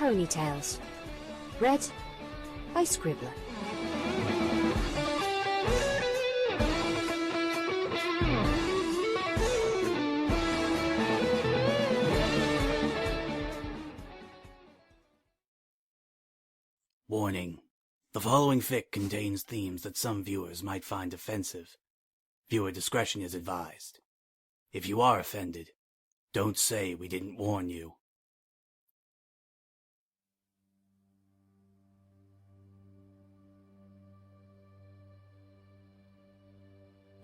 Ponytails. Read by Scribbler. Warning. The following fic contains themes that some viewers might find offensive. Viewer discretion is advised. If you are offended, don't say we didn't warn you.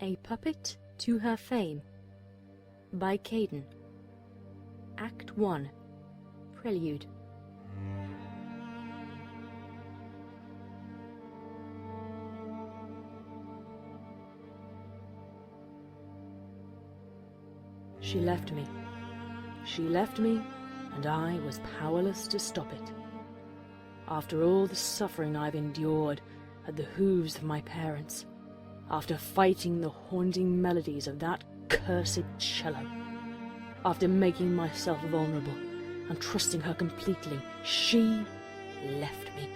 A Puppet to Her Fame by Caden. Act 1. Prelude. She left me. She left me, and I was powerless to stop it. After all the suffering I've endured at the hooves of my parents, after fighting the haunting melodies of that cursed cello, after making myself vulnerable and trusting her completely, she left me.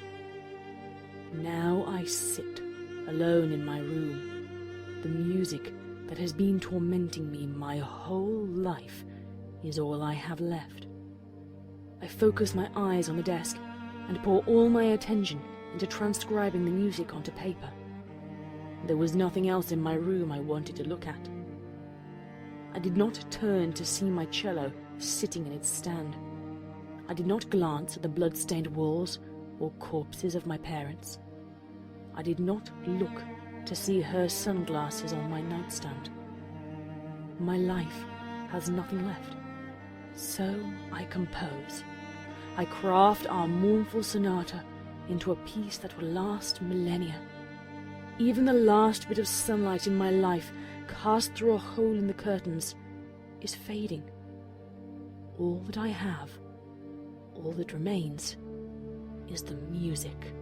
Now I sit alone in my room. The music that has been tormenting me my whole life is all I have left. I focus my eyes on the desk and pour all my attention into transcribing the music onto paper. There was nothing else in my room I wanted to look at. I did not turn to see my cello sitting in its stand. I did not glance at the blood-stained walls or corpses of my parents. I did not look to see her sunglasses on my nightstand. My life has nothing left, so I compose. I craft our mournful sonata into a piece that will last millennia. Even the last bit of sunlight in my life, cast through a hole in the curtains, is fading. All that I have, all that remains, is the music.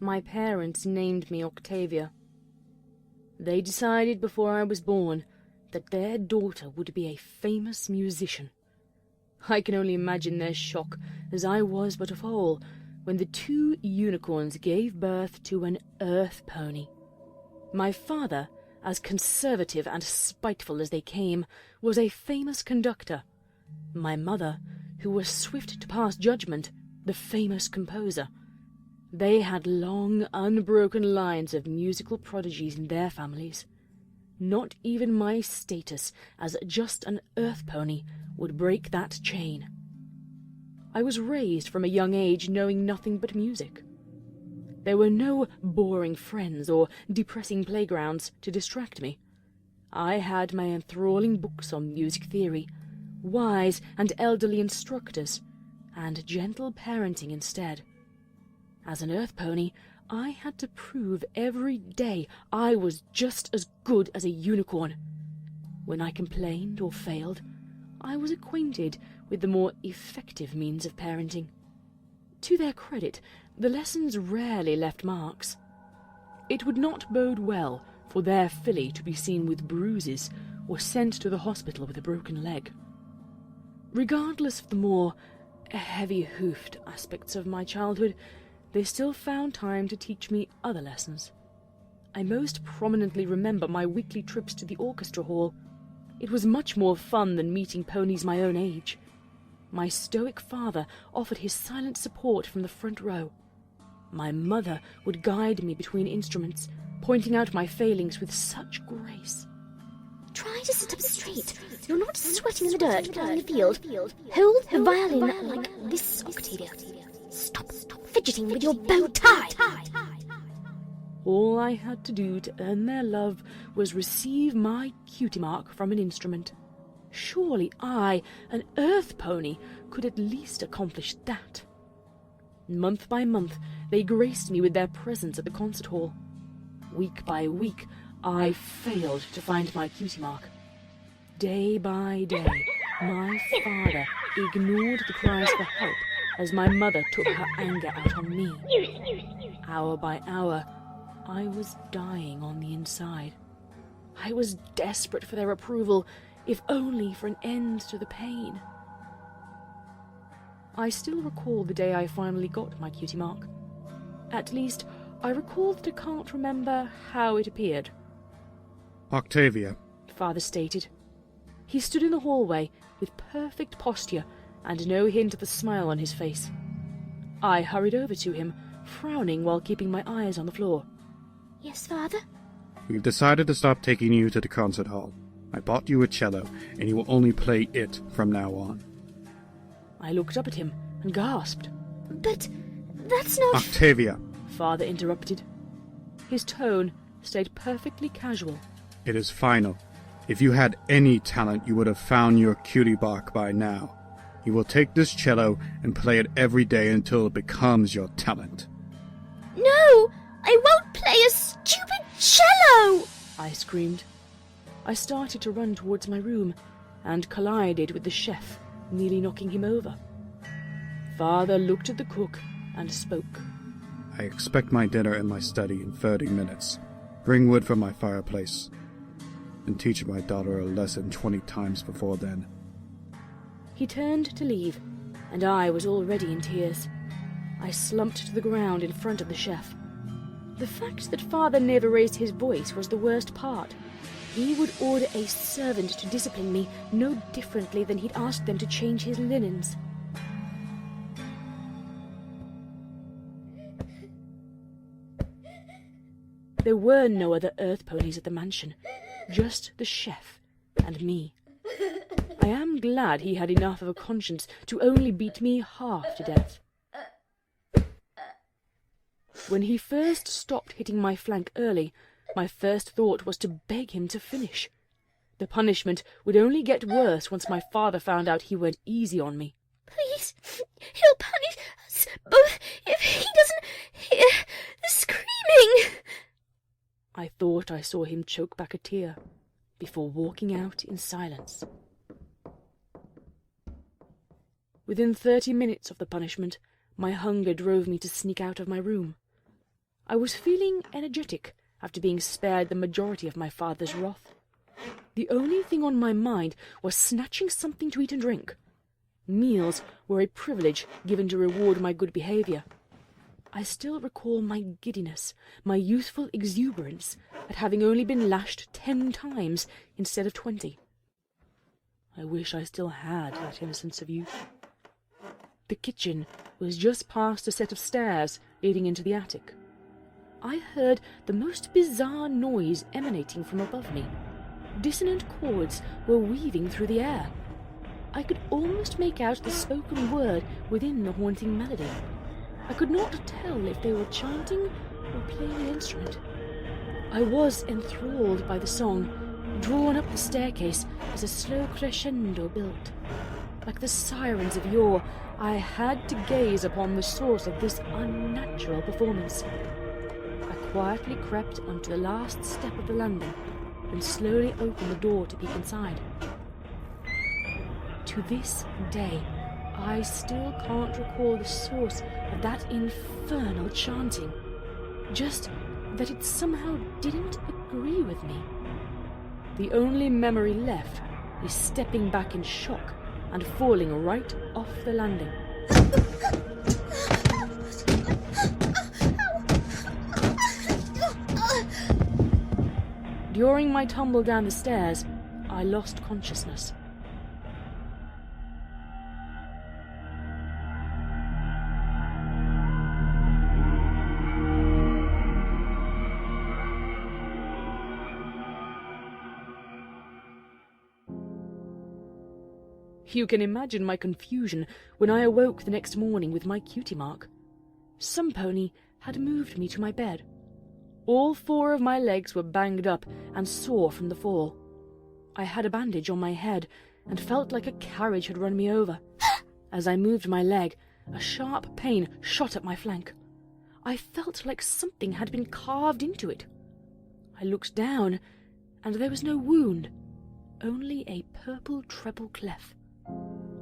My parents named me Octavia. They decided before I was born that their daughter would be a famous musician. I can only imagine their shock, as I was but a foal, when the two unicorns gave birth to an earth pony. My father, as conservative and spiteful as they came, was a famous conductor. My mother, who was swift to pass judgment, the famous composer. They had long, unbroken lines of musical prodigies in their families. Not even my status as just an earth pony would break that chain. I was raised from a young age knowing nothing but music. There were no boring friends or depressing playgrounds to distract me. I had my enthralling books on music theory, wise and elderly instructors, and gentle parenting instead. As an earth pony, I had to prove every day I was just as good as a unicorn. When I complained or failed, I was acquainted with the more effective means of parenting. To their credit, the lessons rarely left marks. It would not bode well for their filly to be seen with bruises or sent to the hospital with a broken leg. Regardless of the more heavy-hoofed aspects of my childhood, they still found time to teach me other lessons. I most prominently remember my weekly trips to the orchestra hall. It was much more fun than meeting ponies my own age. My stoic father offered his silent support from the front row. My mother would guide me between instruments, pointing out my failings with such grace. Try to sit up straight. You're not sweating in the dirt, plowing the field. Hold the violin like this, Octavia. Stop fidgeting with your bow tie. All I had to do to earn their love was receive my cutie mark from an instrument. Surely I, an earth pony, could at least accomplish that. Month by month, they graced me with their presence at the concert hall. Week by week, I failed to find my cutie mark. Day by day, my father ignored the cries for help as my mother took her anger out on me. Hour by hour, I was dying on the inside. I was desperate for their approval, if only for an end to the pain. I still recall the day I finally got my cutie mark. At least, I recall that I can't remember how it appeared. Octavia, Father stated. He stood in the hallway with perfect posture and no hint of a smile on his face. I hurried over to him, frowning while keeping my eyes on the floor. Yes, Father? we've decided to stop taking you to the concert hall. I bought you a cello, and you will only play it from now on. I looked up at him and gasped. But that's not... Octavia, Father interrupted. His tone stayed perfectly casual. it is final. If you had any talent, you would have found your cutie bark by now. You will take this cello and play it every day until it becomes your talent. No! I won't play a stupid cello! I screamed. I started to run towards my room and collided with the chef, nearly knocking him over. Father looked at the cook and spoke. I expect my dinner in my study in 30 minutes. Bring wood from my fireplace. And teach my daughter a lesson 20 times before then. He turned to leave, and I was already in tears. I slumped to the ground in front of the chef. The fact that Father never raised his voice was the worst part. He would order a servant to discipline me no differently than he'd ask them to change his linens. There were no other earth ponies at the mansion, just the chef and me. I am glad he had enough of a conscience to only beat me half to death. When he first stopped hitting my flank early, my first thought was to beg him to finish. The punishment would only get worse once my father found out he went easy on me. Please, he'll punish us both if he doesn't hear the screaming. I thought I saw him choke back a tear before walking out in silence. Within 30 minutes of the punishment, my hunger drove me to sneak out of my room. I was feeling energetic after being spared the majority of my father's wrath. The only thing on my mind was snatching something to eat and drink. Meals were a privilege given to reward my good behavior. I still recall my giddiness, my youthful exuberance at having only been lashed 10 times instead of 20. I wish I still had that innocence of youth. The kitchen was just past a set of stairs leading into the attic. I heard the most bizarre noise emanating from above me. Dissonant chords were weaving through the air. I could almost make out the spoken word within the haunting melody. I could not tell if they were chanting or playing an instrument. I was enthralled by the song, drawn up the staircase as a slow crescendo built. Like the sirens of yore, I had to gaze upon the source of this unnatural performance. I quietly crept onto the last step of the landing and slowly opened the door to peek inside. To this day, I still can't recall the source of that infernal chanting. Just that it somehow didn't agree with me. The only memory left is stepping back in shock and falling right off the landing. During my tumble down the stairs, I lost consciousness. You can imagine my confusion when I awoke the next morning with my cutie mark. some pony had moved me to my bed. All 4 of my legs were banged up and sore from the fall. I had a bandage on my head and felt like a carriage had run me over. As I moved my leg, a sharp pain shot up my flank. I felt like something had been carved into it. I looked down, and there was no wound, only a purple treble clef.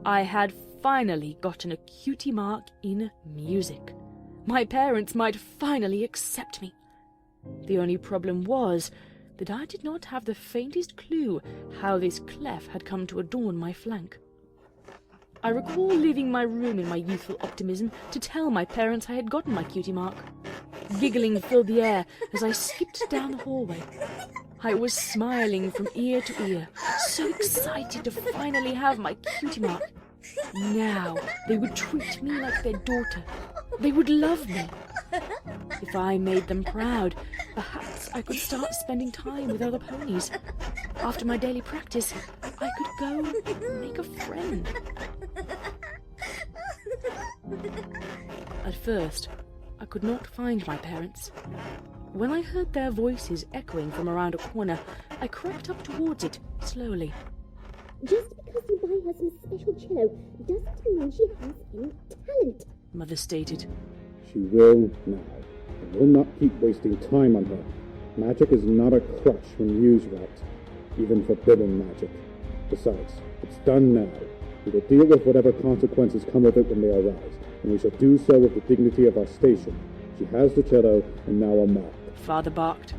I had finally gotten a cutie mark in music. My parents might finally accept me. The only problem was that I did not have the faintest clue how this clef had come to adorn my flank. I recall leaving my room in my youthful optimism to tell my parents I had gotten my cutie mark. Giggling filled the air as I skipped down the hallway. I was smiling from ear to ear, so excited to finally have my cutie mark. Now they would treat me like their daughter. They would love me. If I made them proud, perhaps I could start spending time with other ponies. After my daily practice, I could go make a friend. At first, I could not find my parents. When I heard their voices echoing from around a corner, I crept up towards it slowly. Just because you buy her some special cello doesn't mean she has any talent, Mother stated. She will now, and will not keep wasting time on her. Magic is not a crutch when used right, even forbidden magic. Besides, it's done now. We will deal with whatever consequences come of it when they arise, and we shall do so with the dignity of our station. She has the cello, and now a mark. Father barked.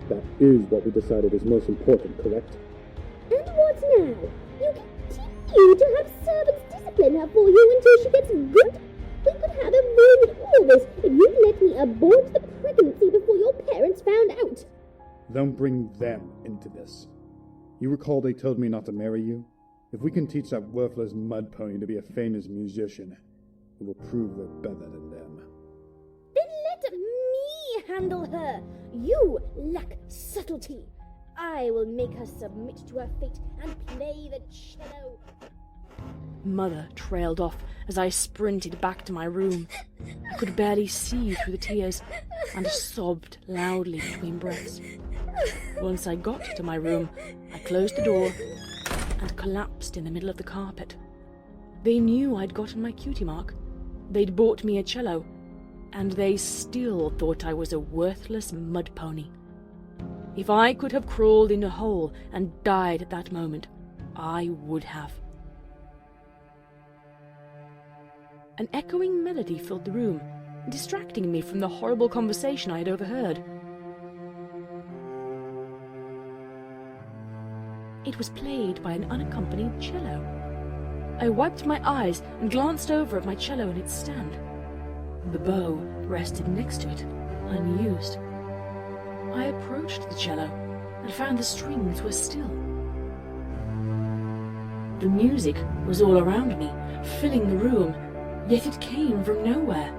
That is what we decided is most important, correct? And what now? You continue to have servants discipline her for you until she gets good? We could have avoided all this if you'd let me abort the pregnancy before your parents found out. Don't bring them into this. You recall they told me not to marry you? If we can teach that worthless mud pony to be a famous musician, it will prove we're better than them. Then let me handle her. You lack subtlety. I will make her submit to her fate and play the cello. Mother trailed off as I sprinted back to my room. I could barely see through the tears and sobbed loudly between breaths. Once I got to my room, I closed the door and collapsed in the middle of the carpet. They knew I'd gotten my cutie mark. They'd bought me a cello, and they still thought I was a worthless mud pony. If I could have crawled in a hole and died at that moment, I would have. An echoing melody filled the room, distracting me from the horrible conversation I had overheard. It was played by an unaccompanied cello. I wiped my eyes and glanced over at my cello in its stand. The bow rested next to it, unused. I approached the cello and found the strings were still. The music was all around me, filling the room, yet it came from nowhere.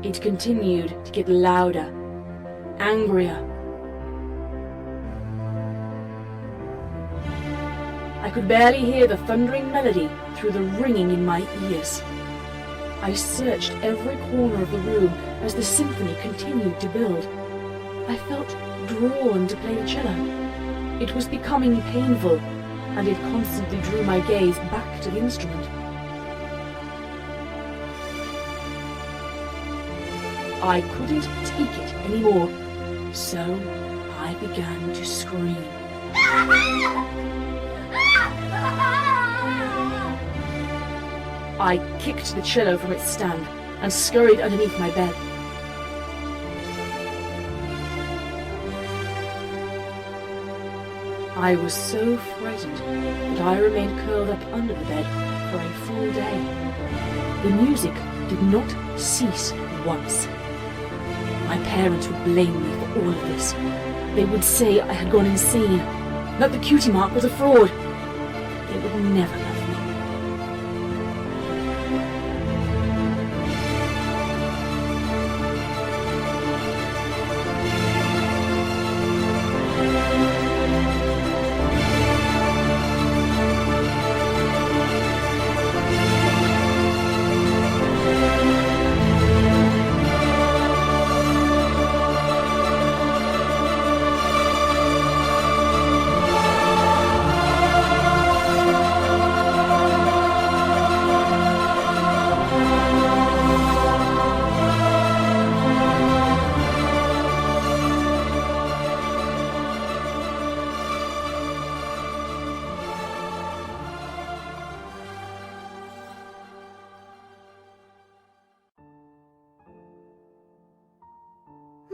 It continued to get louder, angrier. I could barely hear the thundering melody through the ringing in my ears. I searched every corner of the room as the symphony continued to build. I felt drawn to play the cello. It was becoming painful, and it constantly drew my gaze back to the instrument. I couldn't take it anymore, so I began to scream. I kicked the cello from its stand and scurried underneath my bed. I was so frightened that I remained curled up under the bed for a full day. The music did not cease once. My parents would blame me for all of this. They would say I had gone insane, that the cutie mark was a fraud. They would never love me.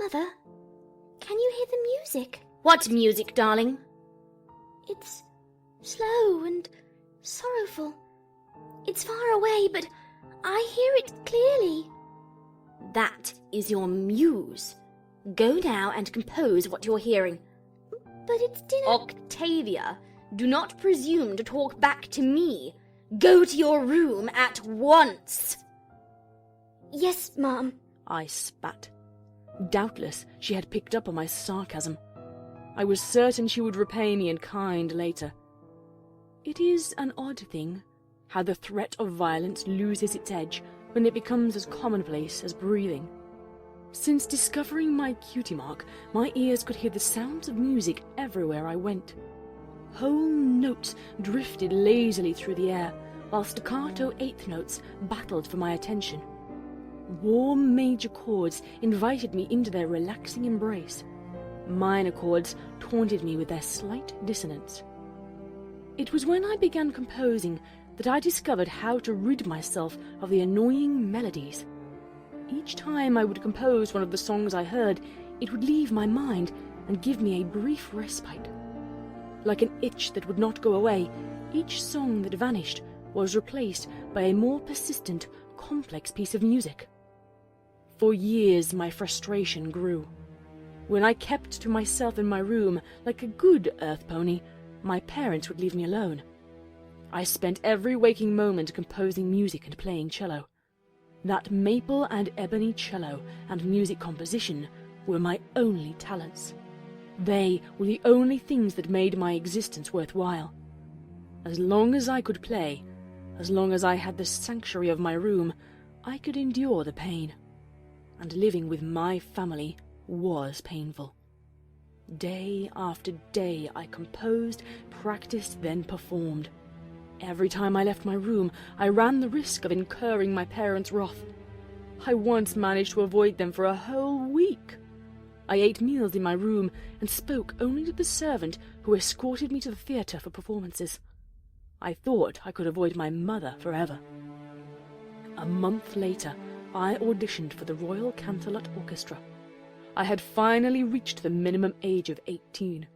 Mother, can you hear the music? What music, darling? It's slow and sorrowful. It's far away, but I hear it clearly. That is your muse. Go now and compose what you're hearing. But it's dinner. Octavia, do not presume to talk back to me. Go to your room at once. Yes, Mom. I spat. Doubtless she had picked up on my sarcasm. I was certain she would repay me in kind later. It is an odd thing how the threat of violence loses its edge when it becomes as commonplace as breathing. Since discovering my cutie mark, my ears could hear the sounds of music everywhere I went. Whole notes drifted lazily through the air, while staccato eighth notes battled for my attention. Warm major chords invited me into their relaxing embrace. Minor chords taunted me with their slight dissonance. It was when I began composing that I discovered how to rid myself of the annoying melodies. Each time I would compose one of the songs I heard, it would leave my mind and give me a brief respite. Like an itch that would not go away, each song that vanished was replaced by a more persistent, complex piece of music. For years my frustration grew. When I kept to myself in my room like a good earth pony, my parents would leave me alone. I spent every waking moment composing music and playing cello. That maple and ebony cello and music composition were my only talents. They were the only things that made my existence worthwhile. As long as I could play, as long as I had the sanctuary of my room, I could endure the pain. And living with my family was painful. Day after day I composed, practiced, then performed. Every time I left my room, I ran the risk of incurring my parents' wrath. I once managed to avoid them for a whole week. I ate meals in my room and spoke only to the servant who escorted me to the theatre for performances. I thought I could avoid my mother forever. A month later, I auditioned for the Royal Canterlot Orchestra. I had finally reached the minimum age of 18.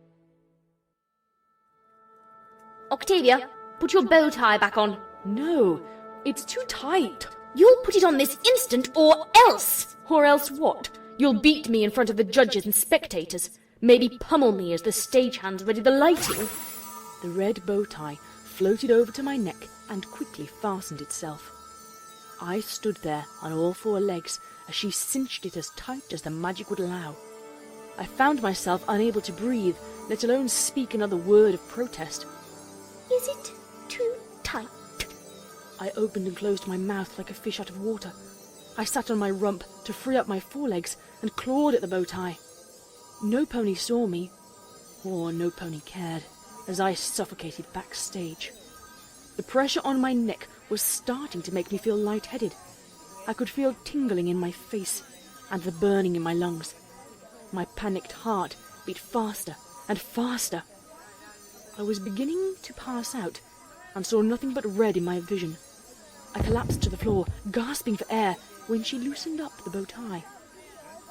Octavia, put your bow tie back on. No, it's too tight. You'll put it on this instant or else. Or else what? You'll beat me in front of the judges and spectators. Maybe pummel me as the stagehands ready the lighting. The red bow tie floated over to my neck and quickly fastened itself. I stood there on all four legs as she cinched it as tight as the magic would allow. I found myself unable to breathe, let alone speak another word of protest. Is it too tight? I opened and closed my mouth like a fish out of water. I sat on my rump to free up my forelegs and clawed at the bow tie. No pony saw me, or no pony cared, as I suffocated backstage. The pressure on my neck was starting to make me feel lightheaded. I could feel tingling in my face and the burning in my lungs. My panicked heart beat faster and faster. I was beginning to pass out and saw nothing but red in my vision. I collapsed to the floor, gasping for air, when she loosened up the bow tie.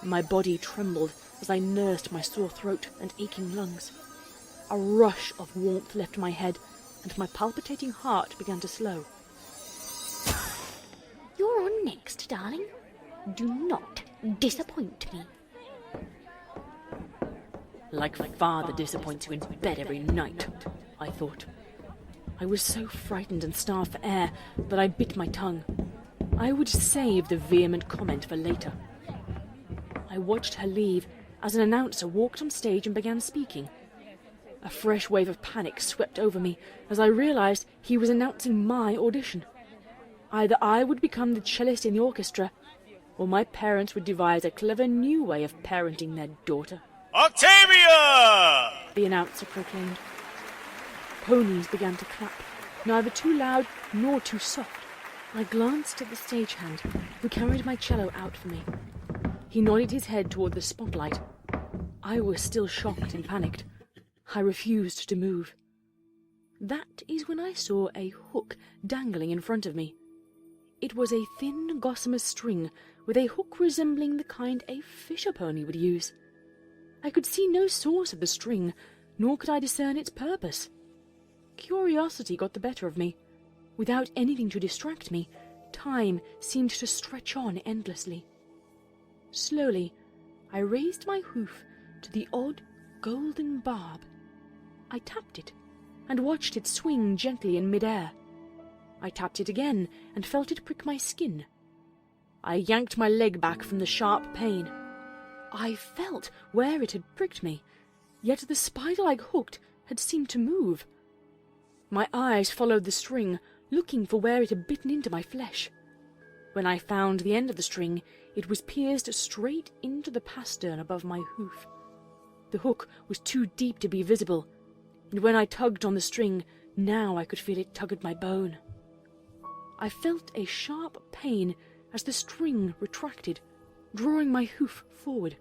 My body trembled as I nursed my sore throat and aching lungs. A rush of warmth left my head, and my palpitating heart began to slow. You're on next, darling. Do not disappoint me. Like father disappoints you in bed every night, I thought. I was so frightened and starved for air that I bit my tongue. I would save the vehement comment for later. I watched her leave as an announcer walked on stage and began speaking. A fresh wave of panic swept over me as I realized he was announcing my audition. Either I would become the cellist in the orchestra, or my parents would devise a clever new way of parenting their daughter. Octavia! The announcer proclaimed. Ponies began to clap, neither too loud nor too soft. I glanced at the stagehand, who carried my cello out for me. He nodded his head toward the spotlight. I was still shocked and panicked. I refused to move. That is when I saw a hook dangling in front of me. It was a thin gossamer string with a hook resembling the kind a fisher pony would use. I could see no source of the string, nor could I discern its purpose. Curiosity got the better of me. Without anything to distract me, time seemed to stretch on endlessly. Slowly, I raised my hoof to the odd golden barb. I tapped it, and watched it swing gently in mid-air. I tapped it again, and felt it prick my skin. I yanked my leg back from the sharp pain. I felt where it had pricked me, yet the spider-like hook had seemed to move. My eyes followed the string, looking for where it had bitten into my flesh. When I found the end of the string, it was pierced straight into the pastern above my hoof. The hook was too deep to be visible, and when I tugged on the string, now I could feel it tug at my bone. I felt a sharp pain as the string retracted, drawing my hoof forward.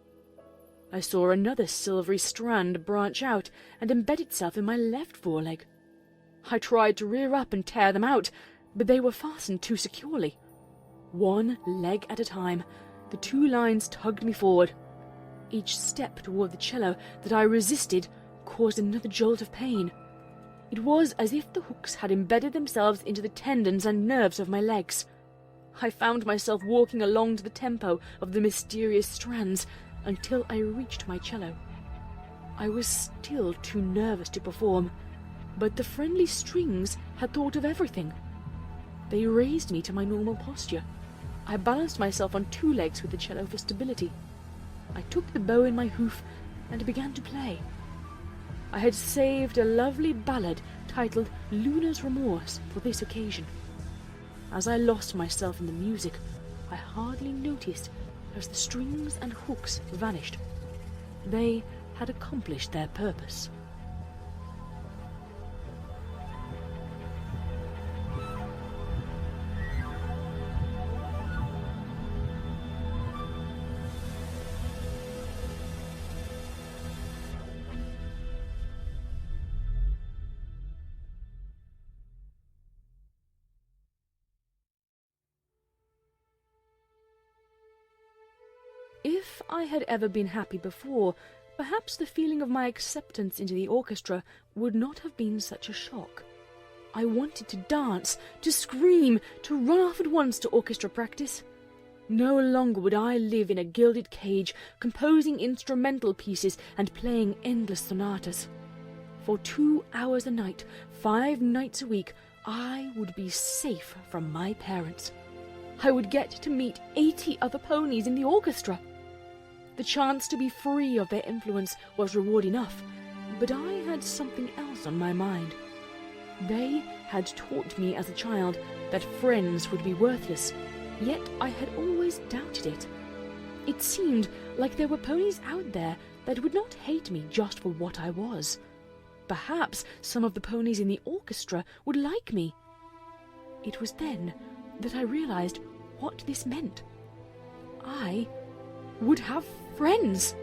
I saw another silvery strand branch out and embed itself in my left foreleg. I tried to rear up and tear them out, but they were fastened too securely. One leg at a time, the two lines tugged me forward. Each step toward the cello that I resisted caused another jolt of pain. It was as if the hooks had embedded themselves into the tendons and nerves of my legs. I found myself walking along to the tempo of the mysterious strands until I reached my cello. I was still too nervous to perform, but the friendly strings had thought of everything. They raised me to my normal posture. I balanced myself on two legs with the cello for stability. I took the bow in my hoof and began to play. I had saved a lovely ballad titled Luna's Remorse for this occasion. As I lost myself in the music, I hardly noticed as the strings and hooks vanished. They had accomplished their purpose. If I had ever been happy before, perhaps the feeling of my acceptance into the orchestra would not have been such a shock. I wanted to dance, to scream, to run off at once to orchestra practice. No longer would I live in a gilded cage, composing instrumental pieces and playing endless sonatas. For 2 hours a night, 5 nights a week, I would be safe from my parents. I would get to meet 80 other ponies in the orchestra. The chance to be free of their influence was reward enough, but I had something else on my mind. They had taught me as a child that friends would be worthless, yet I had always doubted it. It seemed like there were ponies out there that would not hate me just for what I was. Perhaps some of the ponies in the orchestra would like me. It was then that I realized what this meant. I would have friends.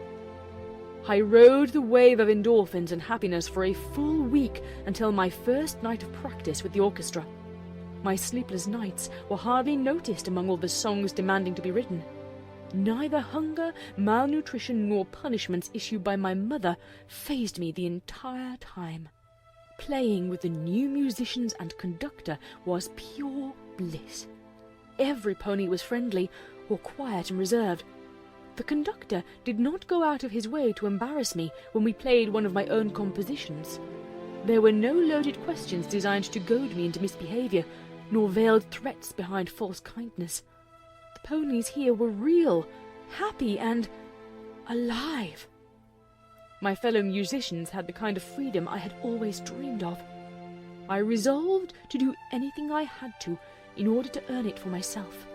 I rode the wave of endorphins and happiness for a full week until my first night of practice with the orchestra. My sleepless nights were hardly noticed among all the songs demanding to be written. Neither hunger, malnutrition, nor punishments issued by my mother fazed me the entire time. Playing with the new musicians and conductor was pure bliss. Every pony was friendly, or quiet and reserved. The conductor did not go out of his way to embarrass me when we played one of my own compositions. There were no loaded questions designed to goad me into misbehavior, nor veiled threats behind false kindness. The ponies here were real, happy, and alive. My fellow musicians had the kind of freedom I had always dreamed of. I resolved to do anything I had to in order to earn it for myself.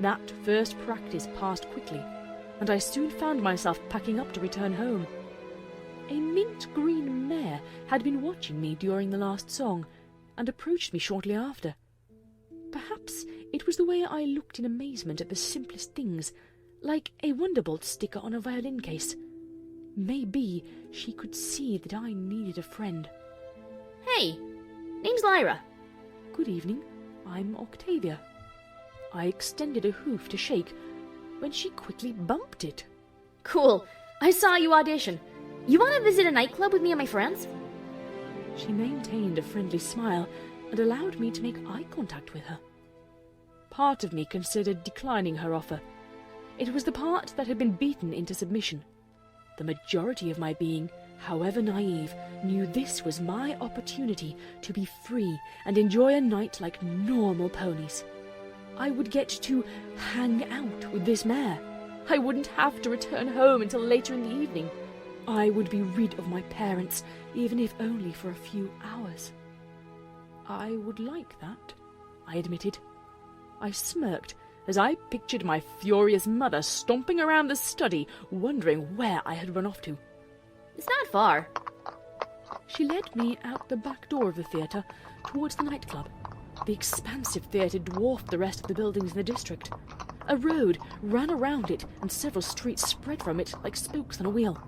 That first practice passed quickly, and I soon found myself packing up to return home. A mint-green mare had been watching me during the last song, and approached me shortly after. Perhaps it was the way I looked in amazement at the simplest things, like a Wonderbolt sticker on a violin case. Maybe she could see that I needed a friend. Hey, name's Lyra. Good evening, I'm Octavia. I extended a hoof to shake, when she quickly bumped it. Cool. I saw you audition. You want to visit a nightclub with me and my friends? She maintained a friendly smile and allowed me to make eye contact with her. Part of me considered declining her offer. It was the part that had been beaten into submission. The majority of my being, however naive, knew this was my opportunity to be free and enjoy a night like normal ponies. I would get to hang out with this mare. I wouldn't have to return home until later in the evening. I would be rid of my parents, even if only for a few hours. I would like that, I admitted. I smirked as I pictured my furious mother stomping around the study, wondering where I had run off to. It's not far. She led me out the back door of the theatre towards the nightclub. The expansive theatre dwarfed the rest of the buildings in the district. A road ran around it, and several streets spread from it like spokes on a wheel.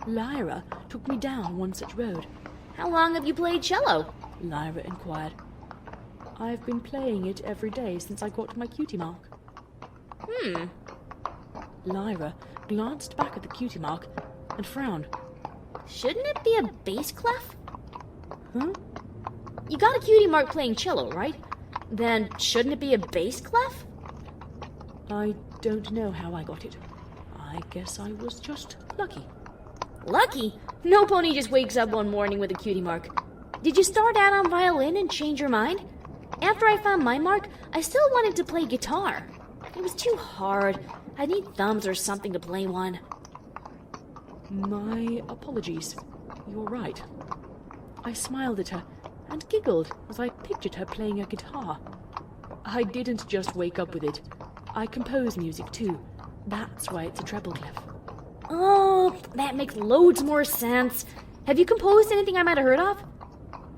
Lyra took me down one such road. How long have you played cello? Lyra inquired. I've been playing it every day since I got my cutie mark. Lyra glanced back at the cutie mark and frowned. Shouldn't it be a bass clef? Huh? You got a cutie mark playing cello, right? Then shouldn't it be a bass clef? I don't know how I got it. I guess I was just lucky. Lucky? No pony just wakes up one morning with a cutie mark. Did you start out on violin and change your mind? After I found my mark, I still wanted to play guitar. It was too hard. I need thumbs or something to play one. My apologies. You're right. I smiled at her and giggled as I pictured her playing a guitar. I didn't just wake up with it. I compose music too. That's why it's a treble clef. Oh, that makes loads more sense. Have you composed anything I might have heard of?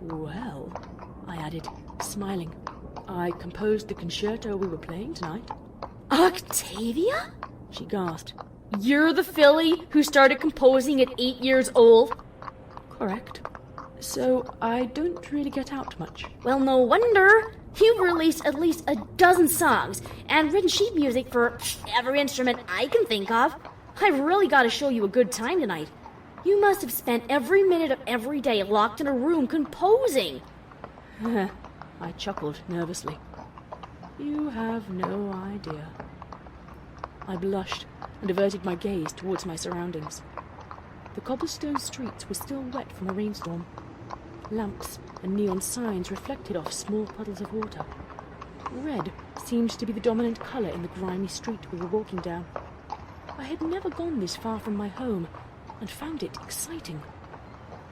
Well, I added, smiling, I composed the concerto we were playing tonight. Octavia? She gasped. You're the filly who started composing at 8 years old? Correct. So I don't really get out much. Well, no wonder. You've released at least a dozen songs and written sheet music for every instrument I can think of. I've really got to show you a good time tonight. You must have spent every minute of every day locked in a room composing. I chuckled nervously. You have no idea. I blushed and averted my gaze towards my surroundings. The cobblestone streets were still wet from a rainstorm. Lamps and neon signs reflected off small puddles of water. Red seemed to be the dominant colour in the grimy street we were walking down. I had never gone this far from my home and found it exciting.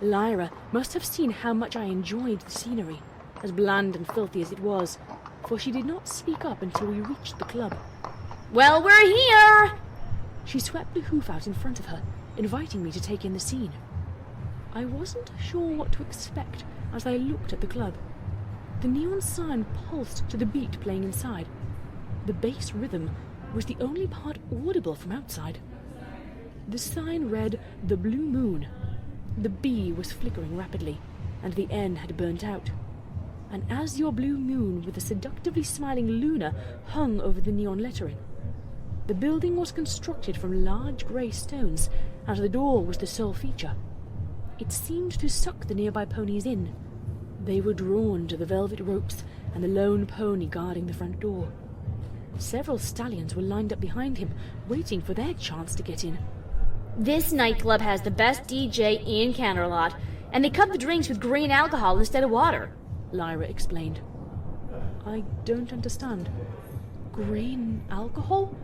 Lyra must have seen how much I enjoyed the scenery, as bland and filthy as it was, for she did not speak up until we reached the club. Well, we're here! She swept the hoof out in front of her, inviting me to take in the scene. I wasn't sure what to expect as I looked at the club. The neon sign pulsed to the beat playing inside. The bass rhythm was the only part audible from outside. The sign read, "The Blue Moon." The B was flickering rapidly, and the N had burnt out. An azure blue moon with a seductively smiling Luna hung over the neon lettering. The building was constructed from large grey stones, and the door was the sole feature. It seemed to suck the nearby ponies in. They were drawn to the velvet ropes and the lone pony guarding the front door. Several stallions were lined up behind him, waiting for their chance to get in. This nightclub has the best DJ in Canterlot, and they cut the drinks with green alcohol instead of water, Lyra explained. I don't understand. Green alcohol?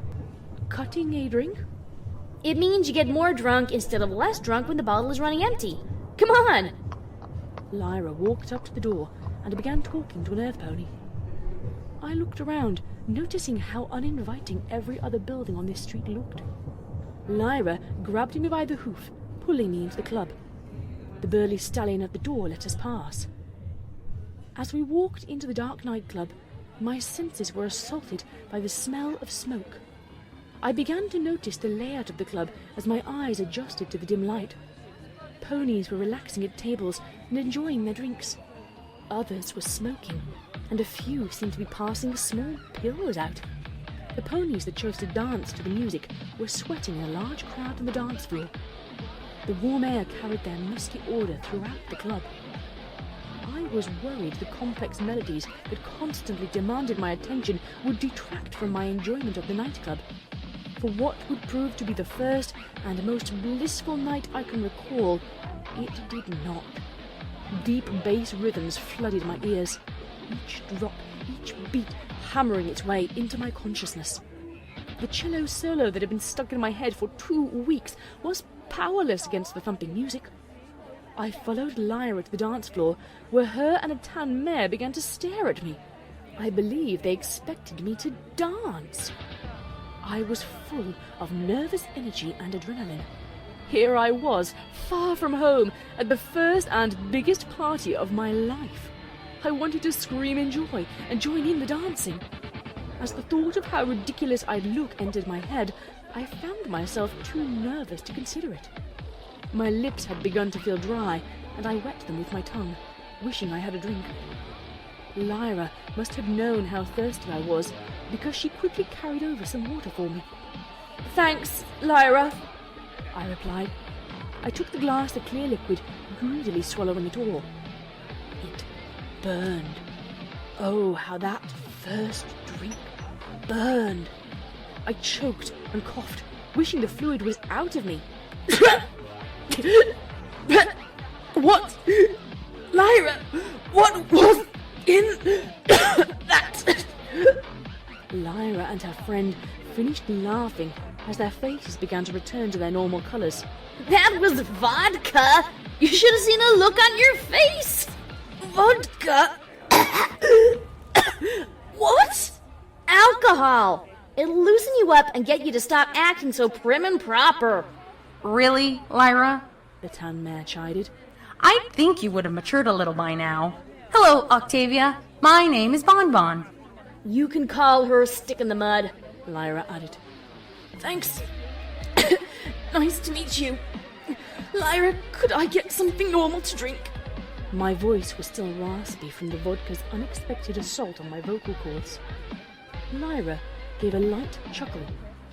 Cutting a drink? It means you get more drunk instead of less drunk when the bottle is running empty. Come on! Lyra walked up to the door and began talking to an earth pony. I looked around, noticing how uninviting every other building on this street looked. Lyra grabbed me by the hoof, pulling me into the club. The burly stallion at the door let us pass. As we walked into the dark nightclub, my senses were assaulted by the smell of smoke. I began to notice the layout of the club as my eyes adjusted to the dim light. Ponies were relaxing at tables and enjoying their drinks. Others were smoking, and a few seemed to be passing small pills out. The ponies that chose to dance to the music were sweating in a large crowd on the dance floor. The warm air carried their musky odour throughout the club. I was worried the complex melodies that constantly demanded my attention would detract from my enjoyment of the nightclub. For what would prove to be the first and most blissful night I can recall, it did not. Deep bass rhythms flooded my ears, each drop, each beat hammering its way into my consciousness. The cello solo that had been stuck in my head for 2 weeks was powerless against the thumping music. I followed Lyra to the dance floor, where her and a tan mare began to stare at me. I believe they expected me to dance. I was full of nervous energy and adrenaline. Here I was, far from home, at the first and biggest party of my life. I wanted to scream in joy and join in the dancing. As the thought of how ridiculous I'd look entered my head, I found myself too nervous to consider it. My lips had begun to feel dry, and I wet them with my tongue, wishing I had a drink. Lyra must have known how thirsty I was, because she quickly carried over some water for me. "Thanks, Lyra," I replied. I took the glass of clear liquid, greedily swallowing it all. It burned. Oh, how that first drink burned. I choked and coughed, wishing the fluid was out of me. What? Lyra, what was in that? Lyra and her friend finished laughing as their faces began to return to their normal colours. That was vodka! You should have seen the look on your face! Vodka? What? Alcohol! It'll loosen you up and get you to stop acting so prim and proper. Really, Lyra? The tan mare chided. I think you would have matured a little by now. Hello, Octavia. My name is Bonbon. You can call her Stick in the Mud, Lyra added. Thanks. Nice to meet you. Lyra, could I get something normal to drink? My voice was still raspy from the vodka's unexpected assault on my vocal cords. Lyra gave a light chuckle,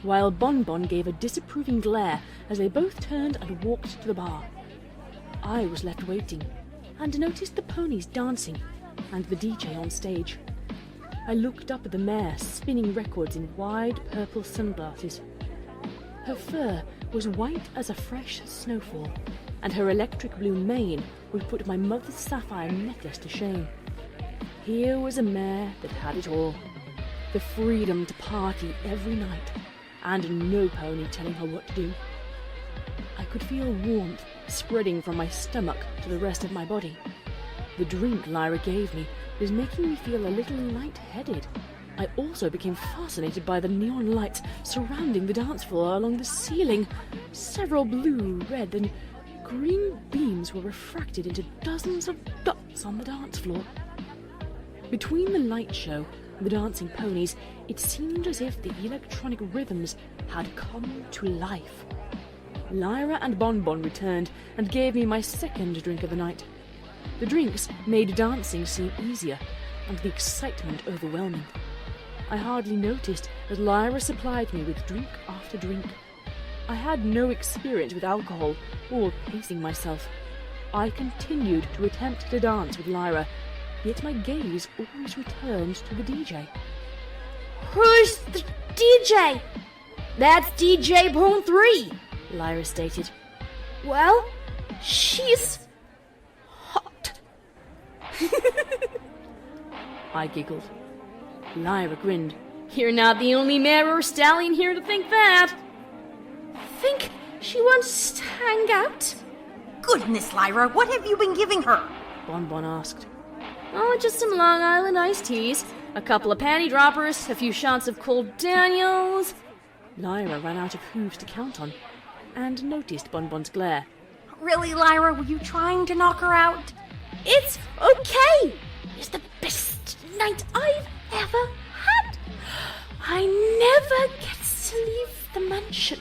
while Bonbon gave a disapproving glare as they both turned and walked to the bar. I was left waiting, and noticed the ponies dancing, and the DJ on stage. I looked up at the mare spinning records in wide purple sunglasses. Her fur was white as a fresh snowfall, and her electric blue mane would put my mother's sapphire necklace to shame. Here was a mare that had it all. The freedom to party every night, and no pony telling her what to do. I could feel warmth spreading from my stomach to the rest of my body. The drink Lyra gave me was making me feel a little light-headed. I also became fascinated by the neon lights surrounding the dance floor along the ceiling. Several blue, red, and green beams were refracted into dozens of dots on the dance floor. Between the light show and the dancing ponies, it seemed as if the electronic rhythms had come to life. Lyra and Bonbon returned and gave me my second drink of the night. The drinks made dancing seem easier, and the excitement overwhelming. I hardly noticed that Lyra supplied me with drink after drink. I had no experience with alcohol or pacing myself. I continued to attempt to dance with Lyra, yet my gaze always returned to the DJ. Who's the DJ? That's DJ Bone 3, Lyra stated. Well, she's hot. I giggled. Lyra grinned. You're not the only mare or stallion here to think that. Think she wants to hang out? Goodness, Lyra, what have you been giving her? Bonbon asked. Oh, just some Long Island iced teas, a couple of panty droppers, a few shots of Cold Daniels. Lyra ran out of hooves to count on, and noticed Bonbon's glare. Really, Lyra, were you trying to knock her out? It's okay. It's the best night I've ever had. I never get to leave the mansion.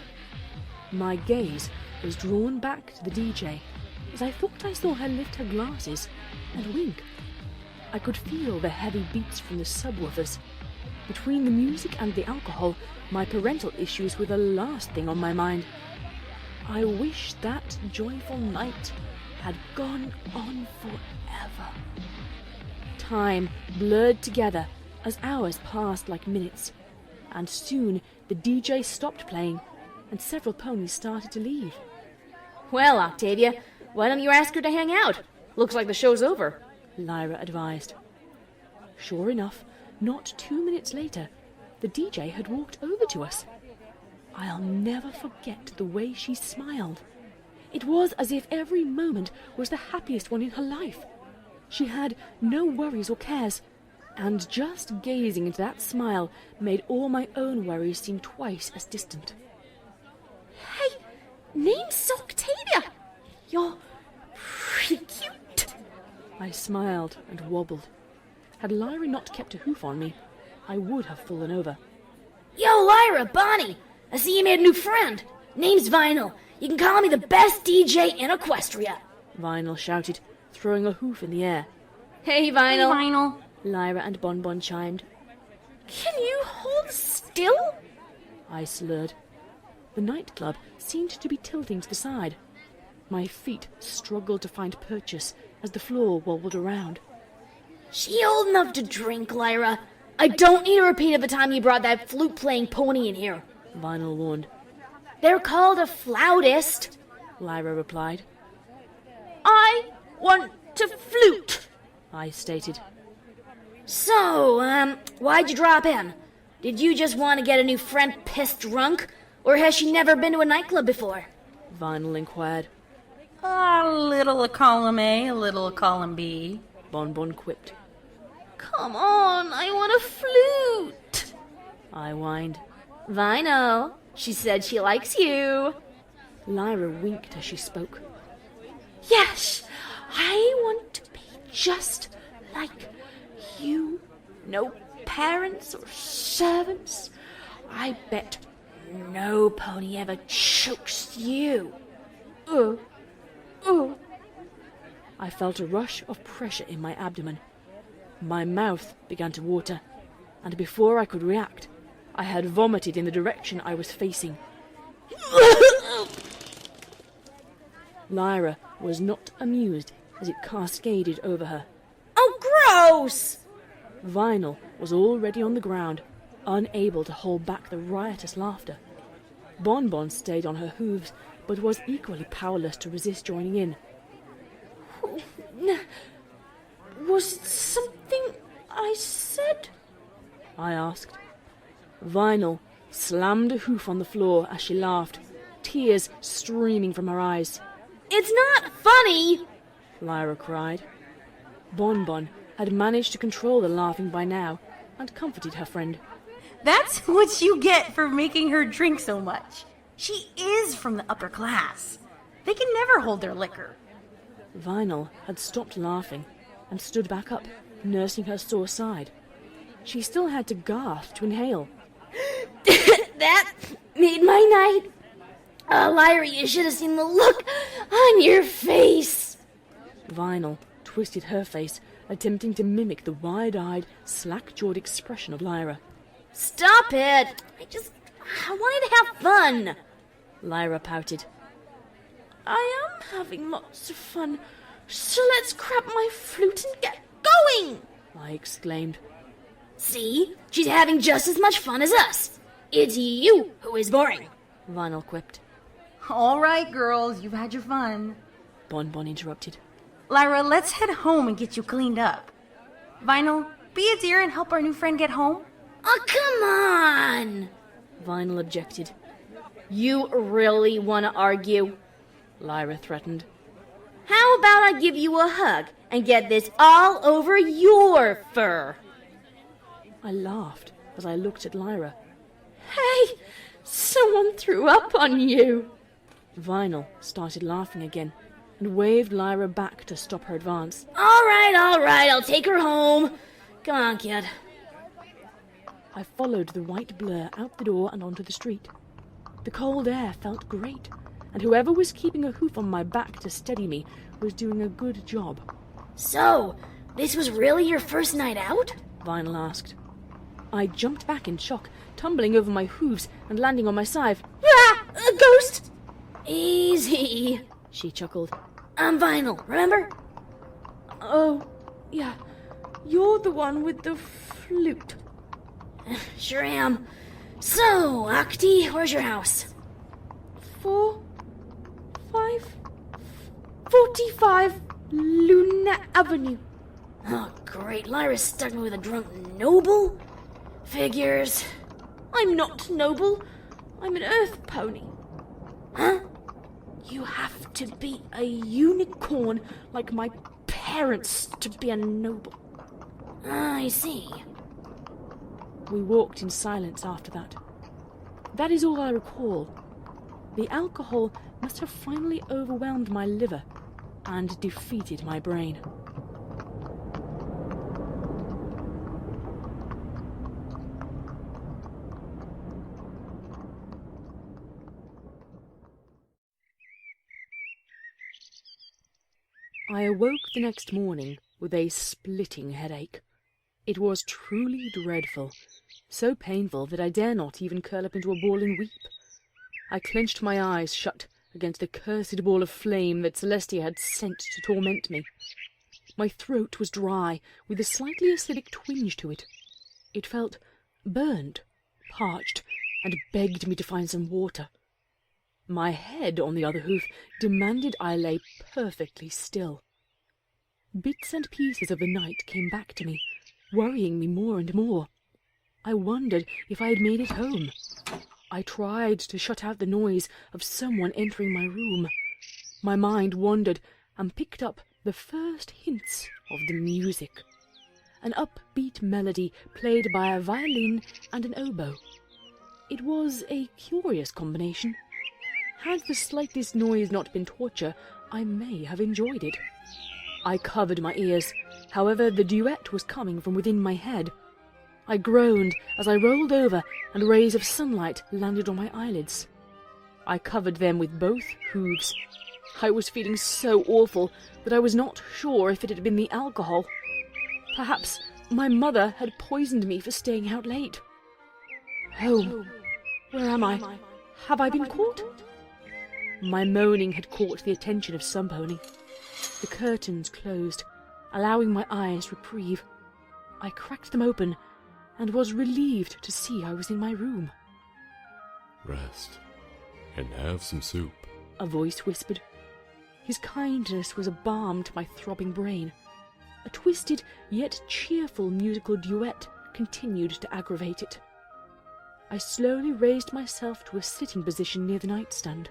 My gaze was drawn back to the DJ, as I thought I saw her lift her glasses and wink. I could feel the heavy beats from the subwoofers. Between the music and the alcohol, my parental issues were the last thing on my mind. I wish that joyful night had gone on forever. Time blurred together as hours passed like minutes, and soon the DJ stopped playing, and several ponies started to leave. Well, Octavia, why don't you ask her to hang out? Looks like the show's over, Lyra advised. Sure enough, not 2 minutes later, the DJ had walked over to us. I'll never forget the way she smiled. It was as if every moment was the happiest one in her life. She had no worries or cares, and just gazing into that smile made all my own worries seem twice as distant. Hey, name's Octavia. You're pretty cute. I smiled and wobbled. Had Lyra not kept a hoof on me, I would have fallen over. Yo, Lyra, Bonnie, I see you made a new friend. Name's Vinyl. You can call me the best DJ in Equestria. Vinyl shouted, throwing a hoof in the air. Hey, Vinyl. Hey, Vinyl. Lyra and Bonbon chimed. Can you hold still? I slurred. The nightclub seemed to be tilting to the side. My feet struggled to find purchase as the floor wobbled around. She old enough to drink, Lyra. I don't need a repeat of the time you brought that flute-playing pony in here. Vinyl warned. They're called a flautist, Lyra replied. I want to flute, I stated. So, why'd you drop in? Did you just want to get a new friend pissed drunk? Or has she never been to a nightclub before? Vinyl inquired. A little of column A, a little of column B. Bonbon quipped. Come on, I want a flute. I whined. Vinyl, she said she likes you. Lyra winked as she spoke. Yes, I want to be just like you. No parents or servants. I bet no pony ever chokes you. I felt a rush of pressure in my abdomen. My mouth began to water, and before I could react, I had vomited in the direction I was facing. Lyra was not amused as it cascaded over her. Oh, gross! Vinyl was already on the ground, unable to hold back the riotous laughter. Bonbon stayed on her hooves, but was equally powerless to resist joining in. Was it something I said? I asked. Vinyl slammed a hoof on the floor as she laughed, tears streaming from her eyes. It's not funny! Lyra cried. Bonbon had managed to control the laughing by now and comforted her friend. That's what you get for making her drink so much. She is from the upper class. They can never hold their liquor. Vinyl had stopped laughing and stood back up, nursing her sore side. She still had to gasp to inhale. That made my night. Lyra, you should have seen the look on your face. Vinyl twisted her face, attempting to mimic the wide-eyed, slack-jawed expression of Lyra. Stop it! I wanted to have fun. Lyra pouted. I am having lots of fun, so let's grab my flute and get going! I exclaimed. See? She's having just as much fun as us. It's you who is boring. Vinyl quipped. All right, girls, you've had your fun. Bonbon interrupted. Lyra, let's head home and get you cleaned up. Vinyl, be a dear and help our new friend get home. Oh, come on! Vinyl objected. You really want to argue? Lyra threatened. How about I give you a hug and get this all over your fur? I laughed as I looked at Lyra. Hey, someone threw up on you. Vinyl started laughing again and waved Lyra back to stop her advance. All right, I'll take her home. Come on, kid. I followed the white blur out the door and onto the street. The cold air felt great, and whoever was keeping a hoof on my back to steady me was doing a good job. So, This was really your first night out? Vinyl asked. I jumped back in shock, tumbling over my hooves and landing on my side. Ah! A ghost! Easy, she chuckled. I'm Vinyl, remember? Oh, yeah. You're the one with the flute. Sure am. So, Octi, where's your house? 45 Luna Avenue. Oh, great. Lyra's stuck me with a drunk noble? Figures. I'm not noble. I'm an earth pony. Huh? You have to be a unicorn like my parents to be a noble. I see. We walked in silence after that. That is all I recall. The alcohol must have finally overwhelmed my liver and defeated my brain. I awoke the next morning with a splitting headache. It was truly dreadful, so painful that I dare not even curl up into a ball and weep. I clenched my eyes shut against the cursed ball of flame that Celestia had sent to torment me. My throat was dry, with a slightly acidic twinge to it. It felt burned, parched, and begged me to find some water. My head, on the other hoof, demanded I lay perfectly still. Bits and pieces of the night came back to me, worrying me more and more. I wondered if I had made it home. I tried to shut out the noise of someone entering my room. My mind wandered and picked up the first hints of the music. An upbeat melody played by a violin and an oboe. It was a curious combination. Had the slightest noise not been torture, I may have enjoyed it. I covered my ears. However, the duet was coming from within my head. I groaned as I rolled over and rays of sunlight landed on my eyelids. I covered them with both hooves. I was feeling so awful that I was not sure if it had been the alcohol. Perhaps my mother had poisoned me for staying out late. Home. Where am I? Have I been caught? My moaning had caught the attention of some pony. The curtains closed, allowing my eyes reprieve. I cracked them open and was relieved to see I was in my room. Rest and have some soup, a voice whispered. His kindness was a balm to my throbbing brain. A twisted yet cheerful musical duet continued to aggravate it. I slowly raised myself to a sitting position near the nightstand.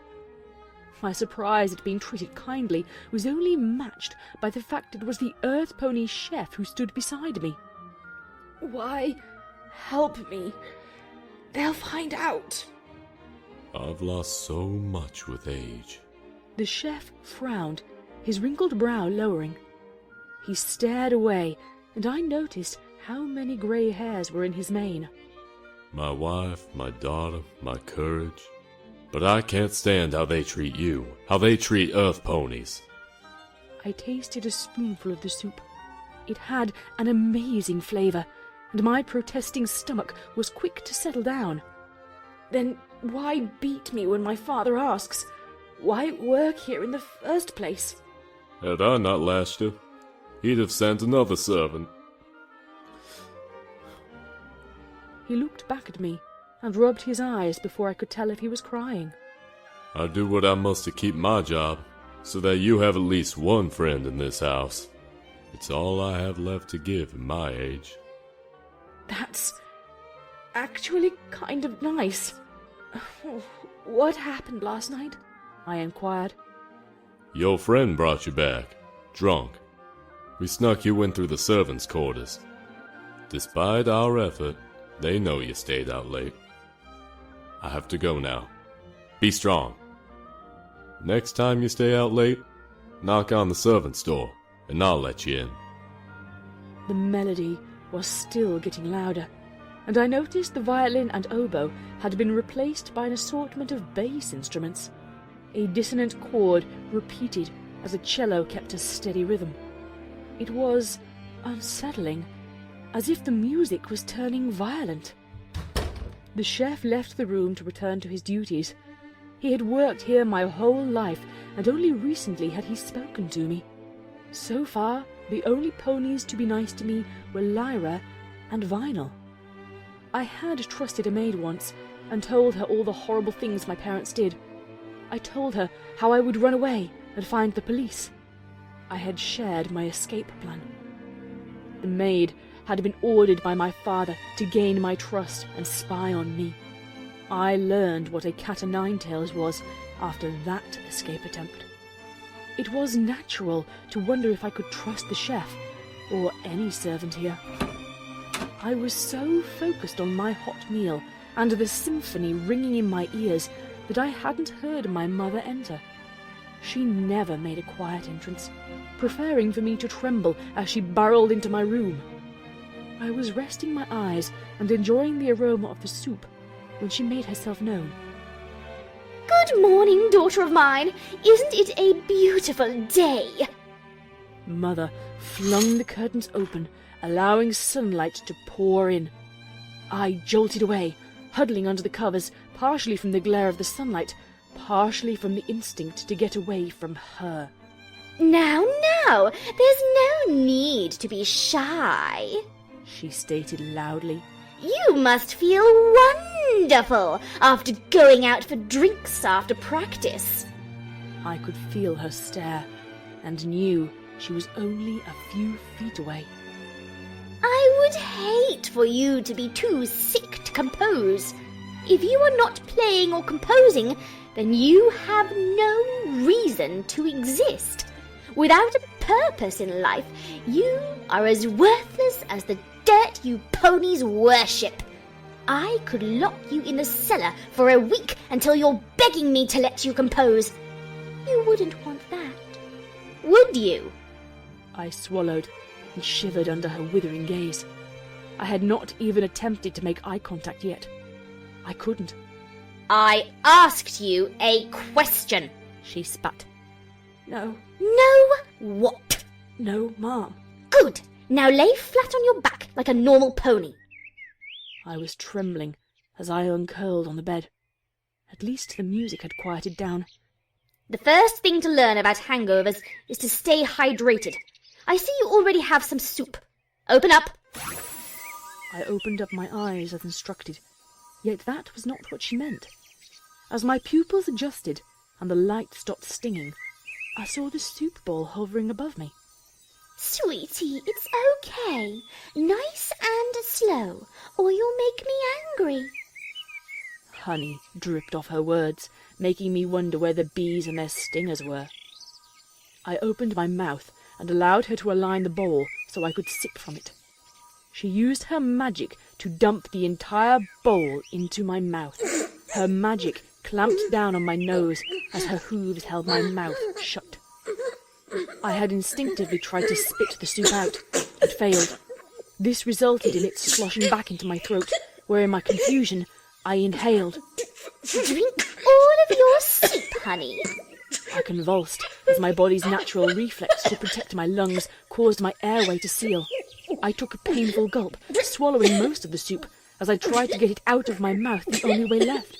My surprise at being treated kindly was only matched by the fact it was the Earth Pony chef who stood beside me. Why, help me. They'll find out. I've lost so much with age. The chef frowned, his wrinkled brow lowering. He stared away, and I noticed how many grey hairs were in his mane. My wife, my daughter, my courage. But I can't stand how they treat you, how they treat Earth ponies. I tasted a spoonful of the soup. It had an amazing flavour, and my protesting stomach was quick to settle down. Then why beat me when my father asks? Why work here in the first place? Had I not lashed you, he'd have sent another servant. He looked back at me and rubbed his eyes before I could tell if he was crying. I do what I must to keep my job, so that you have at least one friend in this house. It's all I have left to give in my age. That's actually kind of nice. What happened last night? I inquired. Your friend brought you back, drunk. We snuck you in through the servants' quarters. Despite our effort, they know you stayed out late. I have to go now. Be strong. Next time you stay out late, knock on the servant's door, and I'll let you in. The melody was still getting louder, and I noticed the violin and oboe had been replaced by an assortment of bass instruments. A dissonant chord repeated as a cello kept a steady rhythm. It was unsettling, as if the music was turning violent. The chef left the room to return to his duties. He had worked here my whole life, and only recently had he spoken to me. So far, the only ponies to be nice to me were Lyra and Vinyl. I had trusted a maid once, and told her all the horrible things my parents did. I told her how I would run away and find the police. I had shared my escape plan. The maid had been ordered by my father to gain my trust and spy on me. I learned what a cat-o'-nine-tails was after that escape attempt. It was natural to wonder if I could trust the chef, or any servant here. I was so focused on my hot meal and the symphony ringing in my ears that I hadn't heard my mother enter. She never made a quiet entrance, preferring for me to tremble as she barreled into my room. I was resting my eyes and enjoying the aroma of the soup when she made herself known. Good morning, daughter of mine. Isn't it a beautiful day? Mother flung the curtains open, allowing sunlight to pour in. I jolted away, huddling under the covers, partially from the glare of the sunlight, partially from the instinct to get away from her. Now, there's no need to be shy, she stated loudly. You must feel wonderful after going out for drinks after practice. I could feel her stare, and knew she was only a few feet away. I would hate for you to be too sick to compose. If you are not playing or composing, then you have no reason to exist. Without a purpose in life, you are as worthless as the dirt you ponies worship. I could lock you in the cellar for a week until you're begging me to let you compose. You wouldn't want that, would you? I swallowed and shivered under her withering gaze. I had not even attempted to make eye contact yet. I couldn't. I asked you a question, she spat. No. No what? No, Mom. Good. Now lay flat on your back like a normal pony. I was trembling as I uncurled on the bed. At least the music had quieted down. The first thing to learn about hangovers is to stay hydrated. I see you already have some soup. Open up. I opened up my eyes as instructed, yet that was not what she meant. As my pupils adjusted and the light stopped stinging, I saw the soup bowl hovering above me. Sweetie, it's okay. Nice and slow, or you'll make me angry. Honey dripped off her words, making me wonder where the bees and their stingers were. I opened my mouth and allowed her to align the bowl so I could sip from it. She used her magic to dump the entire bowl into my mouth. Her magic clamped down on my nose as her hooves held my mouth shut. I had instinctively tried to spit the soup out, but failed. This resulted in it sloshing back into my throat, where in my confusion I inhaled. Drink all of your soup, honey. I convulsed as my body's natural reflex to protect my lungs caused my airway to seal. I took a painful gulp, swallowing most of the soup as I tried to get it out of my mouth the only way left.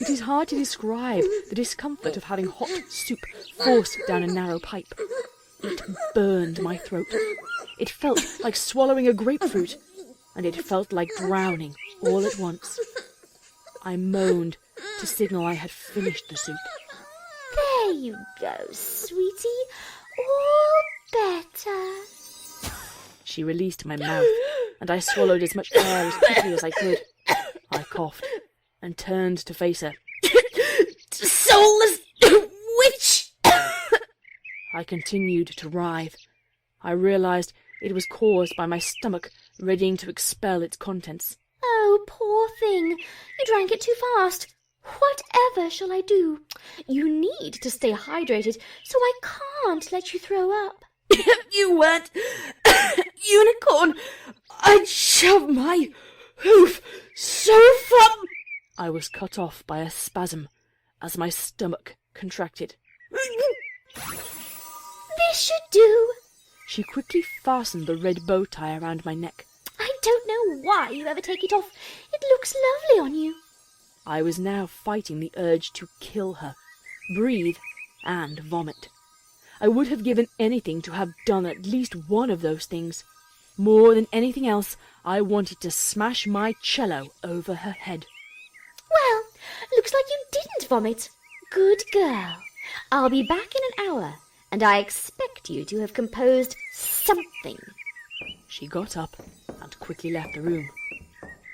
It is hard to describe the discomfort of having hot soup forced down a narrow pipe. It burned my throat. It felt like swallowing a grapefruit, and it felt like drowning all at once. I moaned to signal I had finished the soup. There you go, sweetie. All better. She released my mouth, and I swallowed as much air as quickly as I could. I coughed and turned to face her. Soulless witch! I continued to writhe. I realized it was caused by my stomach readying to expel its contents. Oh, poor thing. You drank it too fast. Whatever shall I do? You need to stay hydrated, so I can't let you throw up. If you weren't unicorn, I'd shove my hoof so far. I was cut off by a spasm as my stomach contracted. This should do. She quickly fastened the red bow tie around my neck. I don't know why you ever take it off. It looks lovely on you. I was now fighting the urge to kill her, breathe, and vomit. I would have given anything to have done at least one of those things. More than anything else, I wanted to smash my cello over her head. Well, looks like you didn't vomit. Good girl. I'll be back in an hour, and I expect you to have composed something. She got up and quickly left the room.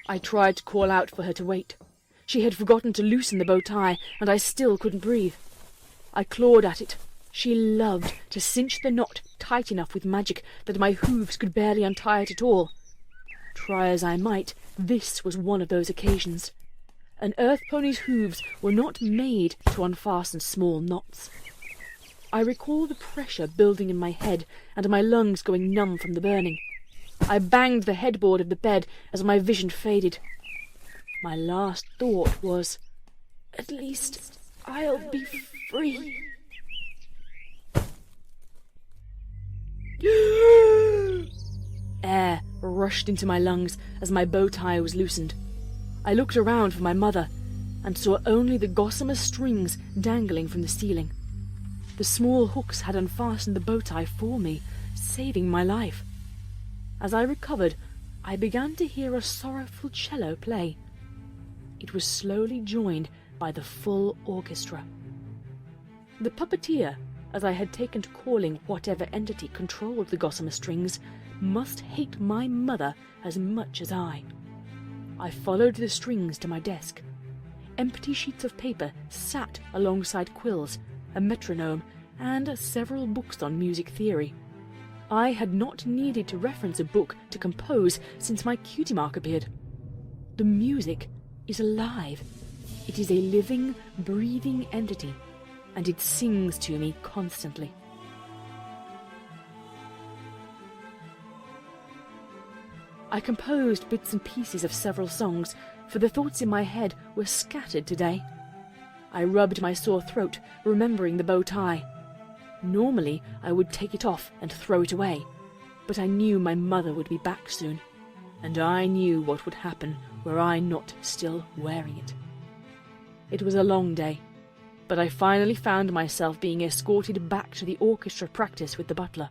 I tried to call out for her to wait. She had forgotten to loosen the bow tie, and I still couldn't breathe. I clawed at it. She loved to cinch the knot tight enough with magic that my hooves could barely untie it at all. Try as I might, this was one of those occasions. An earth pony's hooves were not made to unfasten small knots. I recall the pressure building in my head and my lungs going numb from the burning. I banged the headboard of the bed as my vision faded. My last thought was, at least I'll be free. Air rushed into my lungs as my bow tie was loosened. I looked around for my mother and saw only the gossamer strings dangling from the ceiling. The small hooks had unfastened the bow tie for me, saving my life. As I recovered, I began to hear a sorrowful cello play. It was slowly joined by the full orchestra. The puppeteer, as I had taken to calling whatever entity controlled the gossamer strings, must hate my mother as much as I. I followed the strings to my desk. Empty sheets of paper sat alongside quills, a metronome, and several books on music theory. I had not needed to reference a book to compose since my cutie mark appeared. The music is alive. It is a living, breathing entity, and it sings to me constantly. I composed bits and pieces of several songs, for the thoughts in my head were scattered today. I rubbed my sore throat, remembering the bow tie. Normally, I would take it off and throw it away, but I knew my mother would be back soon, and I knew what would happen were I not still wearing it. It was a long day, but I finally found myself being escorted back to the orchestra practice with the butler.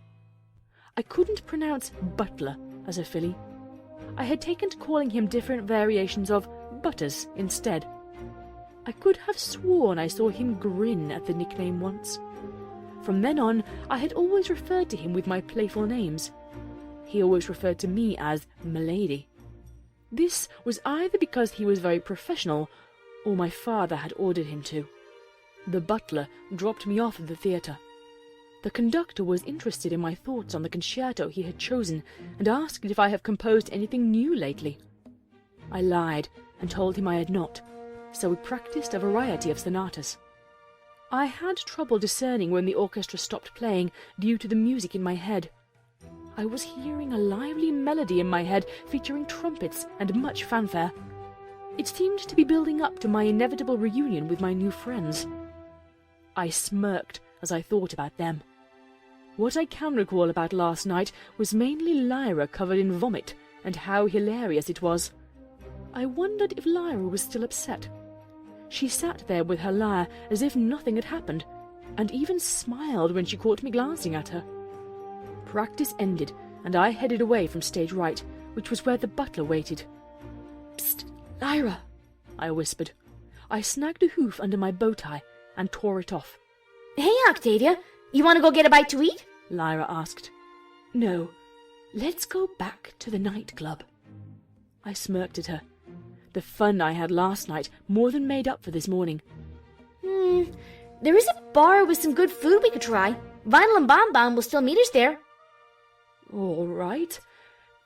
I couldn't pronounce butler as a filly. I had taken to calling him different variations of Butters instead. I could have sworn I saw him grin at the nickname once. From then on, I had always referred to him with my playful names. He always referred to me as Milady. This was either because he was very professional, or my father had ordered him to. The butler dropped me off at the theatre. The conductor was interested in my thoughts on the concerto he had chosen, and asked if I have composed anything new lately. I lied and told him I had not, so we practiced a variety of sonatas. I had trouble discerning when the orchestra stopped playing due to the music in my head. I was hearing a lively melody in my head featuring trumpets and much fanfare. It seemed to be building up to my inevitable reunion with my new friends. I smirked as I thought about them. What I can recall about last night was mainly Lyra covered in vomit and how hilarious it was. I wondered if Lyra was still upset. She sat there with her lyre as if nothing had happened, and even smiled when she caught me glancing at her. Practice ended, and I headed away from stage right, which was where the butler waited. "Psst, Lyra," I whispered. I snagged a hoof under my bow tie and tore it off. Hey, Octavia, you want to go get a bite to eat? Lyra asked. "No, let's go back to the nightclub." I smirked at her. The fun I had last night more than made up for this morning. There is a bar with some good food we could try. Vinyl and Bon Bon will still meet us there. All right.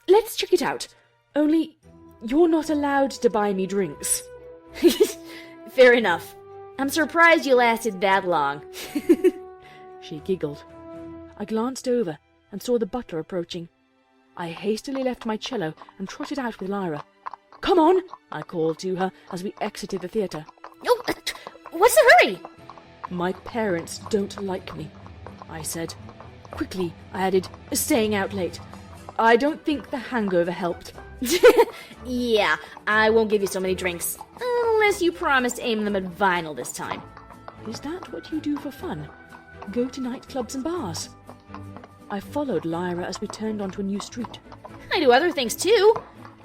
Let's check it out. Only, you're not allowed to buy me drinks. Fair enough. I'm surprised you lasted that long. She giggled. I glanced over and saw the butler approaching. I hastily left my cello and trotted out with Lyra. "Come on," I called to her as we exited the theatre. Oh, what's the hurry? "My parents don't like me," I said. Quickly, I added, staying out late. I don't think the hangover helped. Yeah, I won't give you so many drinks. Unless you promise to aim them at Vinyl this time. Is that what you do for fun? Go to nightclubs and bars? I followed Lyra as we turned onto a new street. I do other things too.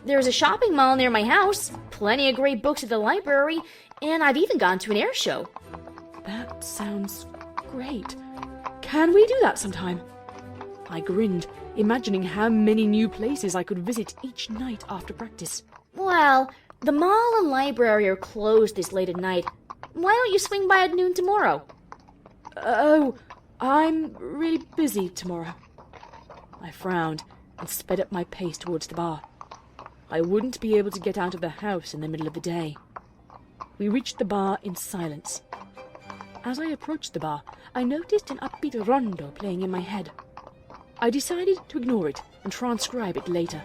There's a shopping mall near my house, plenty of great books at the library, and I've even gone to an air show. That sounds great. Can we do that sometime? I grinned, imagining how many new places I could visit each night after practice. Well, the mall and library are closed this late at night. Why don't you swing by at noon tomorrow? Oh, I'm really busy tomorrow. I frowned and sped up my pace towards the bar. I wouldn't be able to get out of the house in the middle of the day. We reached the bar in silence. As I approached the bar, I noticed an upbeat rondo playing in my head. I decided to ignore it and transcribe it later.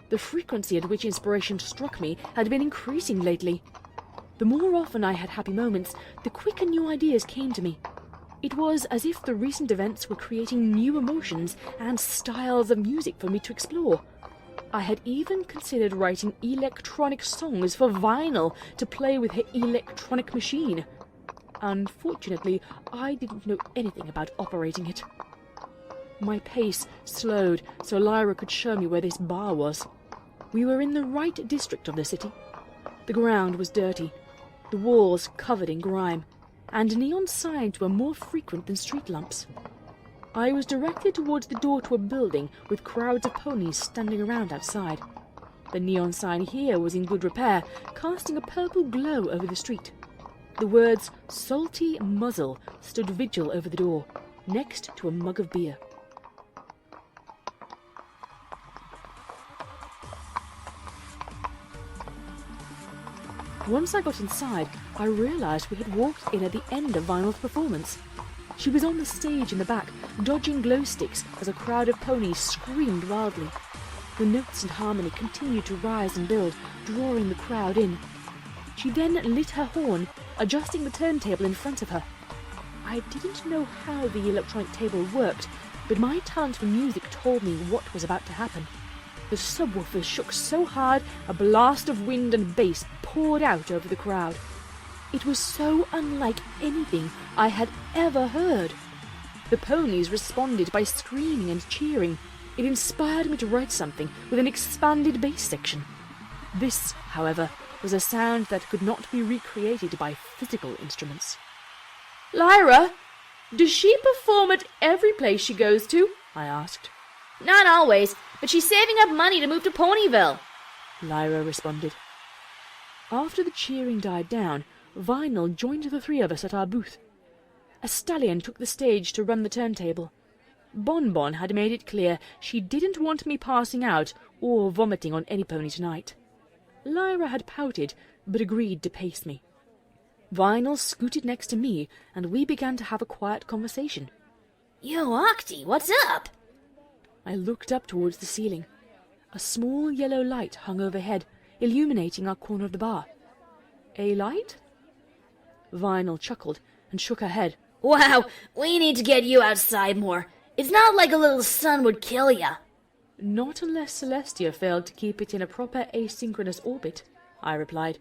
The frequency at which inspiration struck me had been increasing lately. The more often I had happy moments, the quicker new ideas came to me. It was as if the recent events were creating new emotions and styles of music for me to explore. I had even considered writing electronic songs for Vinyl to play with her electronic machine. Unfortunately, I didn't know anything about operating it. My pace slowed so Lyra could show me where this bar was. We were in the right district of the city. The ground was dirty, the walls covered in grime, and neon signs were more frequent than street lamps. I was directed towards the door to a building with crowds of ponies standing around outside. The neon sign here was in good repair, casting a purple glow over the street. The words "Salty Muzzle" stood vigil over the door, next to a mug of beer. Once I got inside, I realized we had walked in at the end of Vinyl's performance. She was on the stage in the back, dodging glow sticks as a crowd of ponies screamed wildly. The notes and harmony continued to rise and build, drawing the crowd in. She then lit her horn, adjusting the turntable in front of her. I didn't know how the electronic table worked, but my talent for music told me what was about to happen. The subwoofers shook so hard, a blast of wind and bass poured out over the crowd. It was so unlike anything I had ever heard. The ponies responded by screaming and cheering. It inspired me to write something with an expanded bass section. This, however, was a sound that could not be recreated by physical instruments. Lyra, does she perform at every place she goes to? I asked. Not always, but she's saving up money to move to Ponyville, Lyra responded. After the cheering died down, Vinyl joined the three of us at our booth. A stallion took the stage to run the turntable. Bonbon had made it clear she didn't want me passing out or vomiting on any pony tonight. Lyra had pouted, but agreed to pace me. Vinyl scooted next to me, and we began to have a quiet conversation. Yo, Octi, what's up? I looked up towards the ceiling. A small yellow light hung overhead, illuminating our corner of the bar. A light? Vinyl chuckled and shook her head. Wow, we need to get you outside more. It's not like a little sun would kill ya. Not unless Celestia failed to keep it in a proper asynchronous orbit, I replied.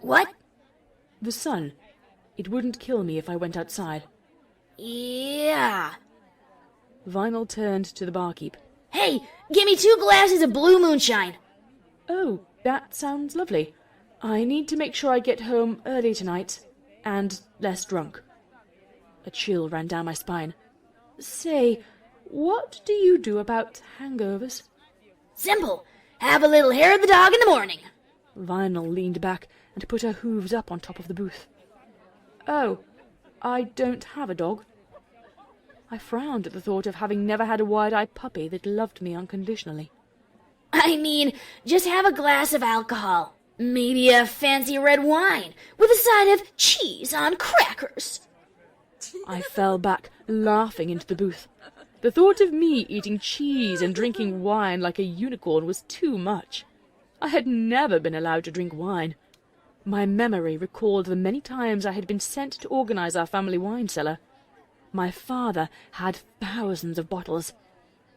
What? The sun. It wouldn't kill me if I went outside. Yeah. Vinyl turned to the barkeep. Hey, give me 2 glasses of blue moonshine. Oh, that sounds lovely. I need to make sure I get home early tonight, and less drunk. A chill ran down my spine. Say, what do you do about hangovers? Simple. Have a little hair of the dog in the morning. Vinyl leaned back and put her hooves up on top of the booth. Oh, I don't have a dog. I frowned at the thought of having never had a wide-eyed puppy that loved me unconditionally. I mean, just have a glass of alcohol. Maybe a fancy red wine with a side of cheese on crackers. I fell back, laughing into the booth. The thought of me eating cheese and drinking wine like a unicorn was too much. I had never been allowed to drink wine. My memory recalled the many times I had been sent to organize our family wine cellar. My father had thousands of bottles.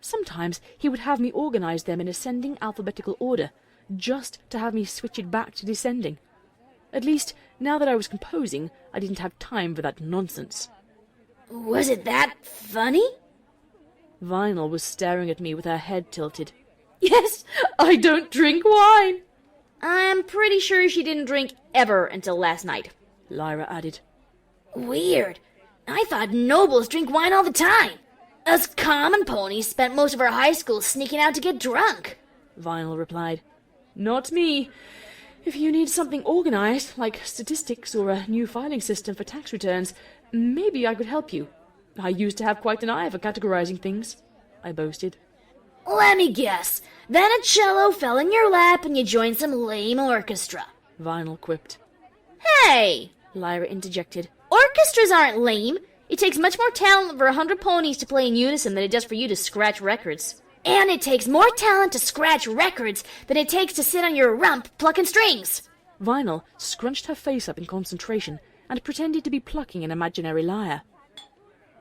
Sometimes he would have me organize them in ascending alphabetical order, just to have me switch it back to descending. At least, now that I was composing, I didn't have time for that nonsense. Was it that funny? Vinyl was staring at me with her head tilted. Yes, I don't drink wine. I'm pretty sure she didn't drink ever until last night, Lyra added. Weird. I thought nobles drink wine all the time. Us common ponies spent most of our high school sneaking out to get drunk. Vinyl replied. Not me. If you need something organized, like statistics or a new filing system for tax returns, maybe I could help you. I used to have quite an eye for categorizing things, I boasted. Let me guess. Then a cello fell in your lap and you joined some lame orchestra. Vinyl quipped. Hey! Lyra interjected. Orchestras aren't lame. It takes much more talent for 100 ponies to play in unison than it does for you to scratch records. And it takes more talent to scratch records than it takes to sit on your rump plucking strings. Vinyl scrunched her face up in concentration and pretended to be plucking an imaginary lyre.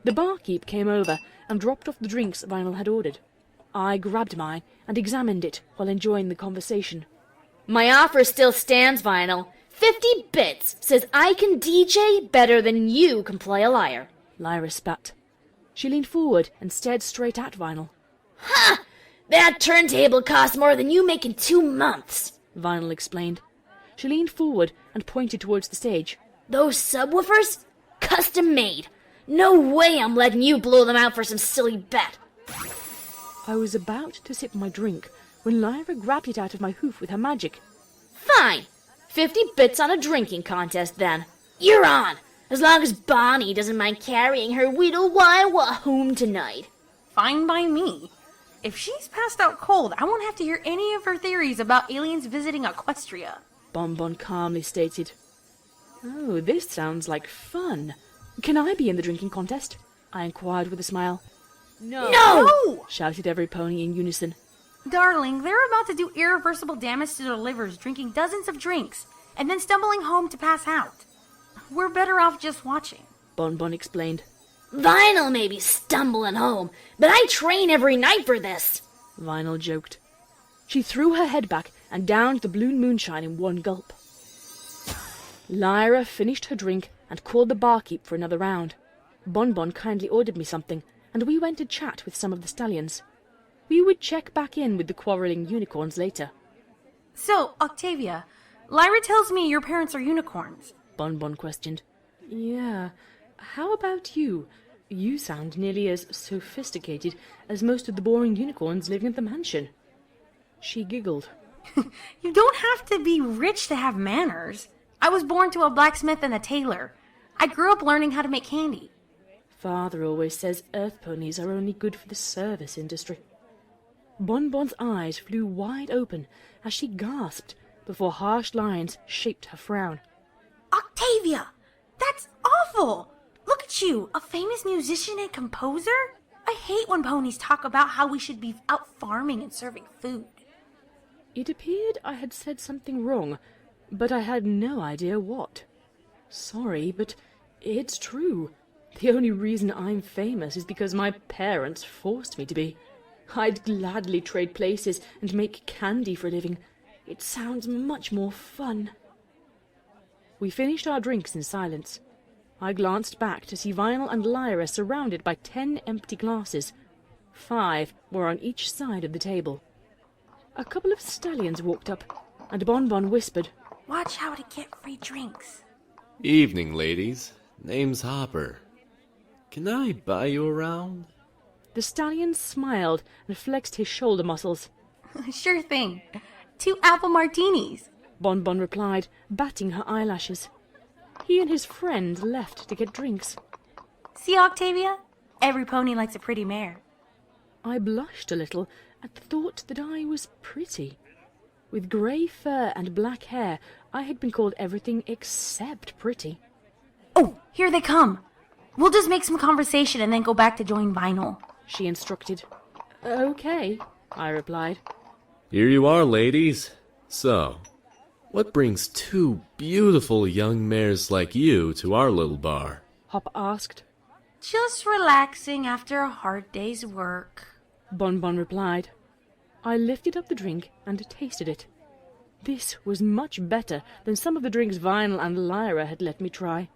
The barkeep came over and dropped off the drinks Vinyl had ordered. I grabbed mine and examined it while enjoying the conversation. My offer still stands, Vinyl. 50 bits says I can DJ better than you can play a lyre. Lyra spat. She leaned forward and stared straight at Vinyl. Ha! That turntable costs more than you make in 2 months, Vinyl explained. She leaned forward and pointed towards the stage. Those subwoofers? Custom made. No way I'm letting you blow them out for some silly bet. I was about to sip my drink when Lyra grabbed it out of my hoof with her magic. Fine. 50 bits on a drinking contest, then. You're on, as long as Bonnie doesn't mind carrying her Weedle Wiwa home tonight. Fine by me. If she's passed out cold, I won't have to hear any of her theories about aliens visiting Equestria. Bonbon calmly stated. Oh, this sounds like fun. Can I be in the drinking contest? I inquired with a smile. No! Shouted every pony in unison. Darling, they're about to do irreversible damage to their livers drinking dozens of drinks and then stumbling home to pass out. We're better off just watching. Bonbon explained. Vinyl may be stumbling home, but I train every night for this. Vinyl joked. She threw her head back and downed the blue moonshine in one gulp. Lyra finished her drink and called the barkeep for another round. Bonbon kindly ordered me something, and we went to chat with some of the stallions. We would check back in with the quarreling unicorns later. So, Octavia, Lyra tells me your parents are unicorns. Bonbon questioned. Yeah. How about you? You sound nearly as sophisticated as most of the boring unicorns living at the mansion. She giggled. You don't have to be rich to have manners. I was born to a blacksmith and a tailor. I grew up learning how to make candy. Father always says earth ponies are only good for the service industry. Bonbon's eyes flew wide open as she gasped before harsh lines shaped her frown. Octavia! That's awful! Look at you, a famous musician and composer? I hate when ponies talk about how we should be out farming and serving food. It appeared I had said something wrong, but I had no idea what. Sorry, but it's true. The only reason I'm famous is because my parents forced me to be. I'd gladly trade places and make candy for a living. It sounds much more fun. We finished our drinks in silence. I glanced back to see Vinyl and Lyra surrounded by 10 empty glasses. 5 were on each side of the table. A couple of stallions walked up, and Bonbon whispered, Watch how to get free drinks. Evening, ladies. Name's Hopper. Can I buy you around? The stallion smiled and flexed his shoulder muscles. Sure thing. 2 apple martinis. Bonbon replied, batting her eyelashes. He and his friend left to get drinks. See, Octavia? Every pony likes a pretty mare. I blushed a little at the thought that I was pretty. With grey fur and black hair, I had been called everything except pretty. Oh, here they come. We'll just make some conversation and then go back to join Vinyl, she instructed. Okay, I replied. Here you are, ladies. So, what brings 2 beautiful young mares like you to our little bar? Hop asked. Just relaxing after a hard day's work. Bonbon replied. I lifted up the drink and tasted it. This was much better than some of the drinks Vinyl and Lyra had let me try.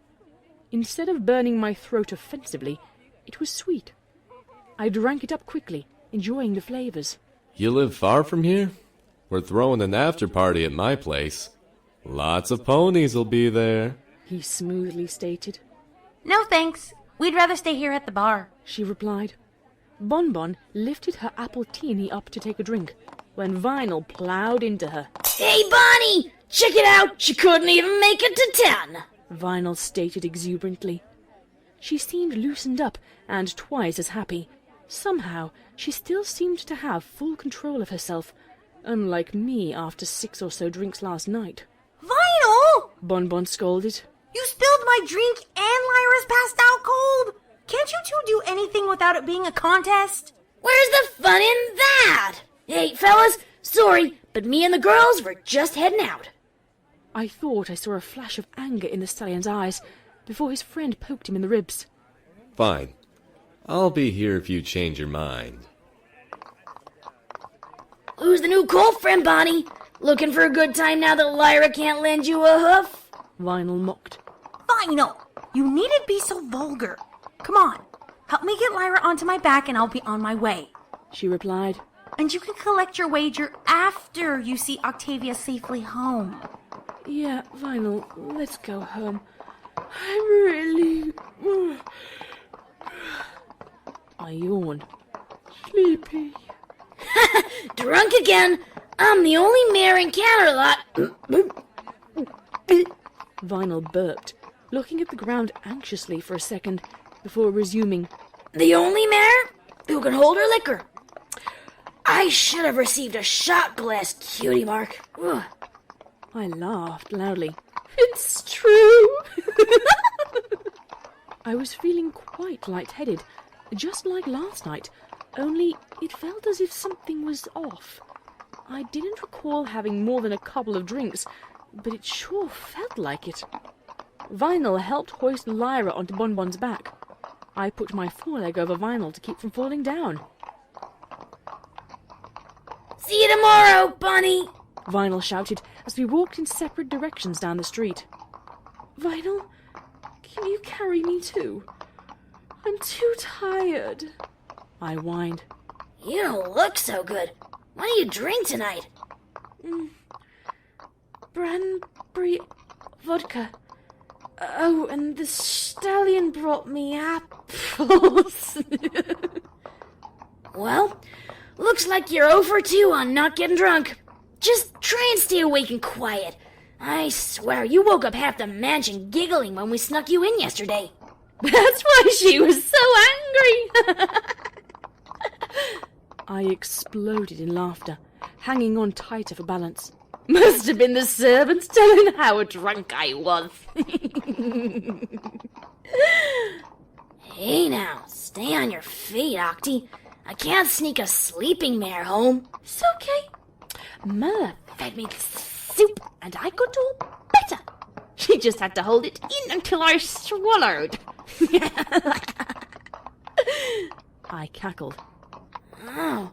Instead of burning my throat offensively, it was sweet. I drank it up quickly, enjoying the flavors. You live far from here? We're throwing an after party at my place. Lots of ponies will be there, He smoothly stated. No thanks. We'd rather stay here at the bar. She replied. Bonbon lifted her apple teeny up to take a drink, when Vinyl plowed into her. Hey, Bonnie! Check it out! She couldn't even make it to 10! Vinyl stated exuberantly. She seemed loosened up and twice as happy. Somehow, she still seemed to have full control of herself, unlike me after 6 or so drinks last night. Vinyl! Bonbon scolded. You spilled my drink and Lyra's passed out cold! Can't you two do anything without it being a contest? Where's the fun in that? Hey, fellas, sorry, but me and the girls were just heading out. I thought I saw a flash of anger in the stallion's eyes before his friend poked him in the ribs. Fine. I'll be here if you change your mind. Who's the new colt friend, Bonnie? Looking for a good time now that Lyra can't lend you a hoof? Vinyl mocked. Vinyl! You needn't be so vulgar. Come on, help me get Lyra onto my back and I'll be on my way. She replied. And you can collect your wager after you see Octavia safely home. Yeah, Vinyl, let's go home. I'm really... I yawned. Sleepy. Drunk again. I'm the only mare in Canterlot. Vinyl burped, looking at the ground anxiously for a second before resuming. The only mare who can hold her liquor. I should have received a shot glass, cutie mark. Ugh. I laughed loudly. It's true. I was feeling quite lightheaded, just like last night, only it felt as if something was off. I didn't recall having more than a couple of drinks, but it sure felt like it. Vinyl helped hoist Lyra onto Bonbon's back. I put my foreleg over Vinyl to keep from falling down. See you tomorrow, Bunny! Vinyl shouted as we walked in separate directions down the street. Vinyl, can you carry me too? I'm too tired. I whined. You don't look so good. What do you drink tonight? Cranberry vodka. Oh, and the stallion brought me apples. Well, looks like you're 0 for 2 on not getting drunk. Just try and stay awake and quiet. I swear, you woke up half the mansion giggling when we snuck you in yesterday. That's why she was so angry. I exploded in laughter, hanging on tighter for balance. Must have been the servants telling how drunk I was. Hey now, stay on your feet, Octy. I can't sneak a sleeping mare home. It's okay. Mother fed me soup and I got all better. She just had to hold it in until I swallowed. I cackled. Oh,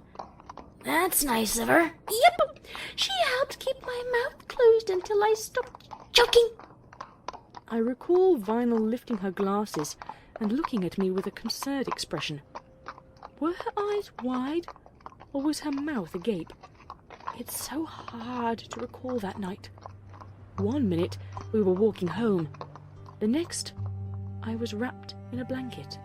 that's nice of her. Yep, she helped keep my mouth closed until I stopped choking. I recall Vinyl lifting her glasses and looking at me with a concerned expression. Were her eyes wide, or was her mouth agape? It's so hard to recall that night. 1 minute, we were walking home. The next, I was wrapped in a blanket.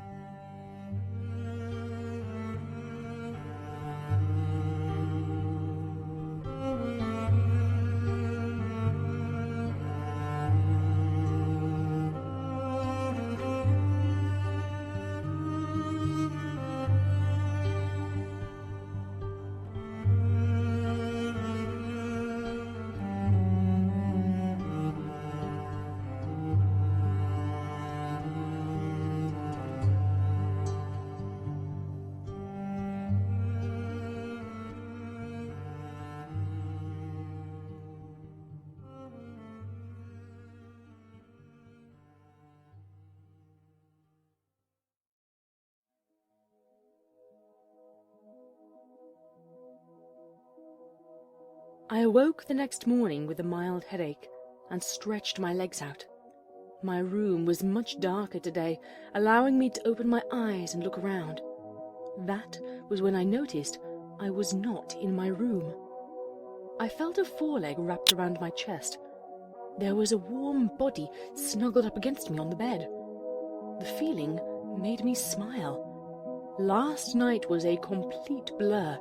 I awoke the next morning with a mild headache and stretched my legs out. My room was much darker today, allowing me to open my eyes and look around. That was when I noticed I was not in my room. I felt a foreleg wrapped around my chest. There was a warm body snuggled up against me on the bed. The feeling made me smile. Last night was a complete blur.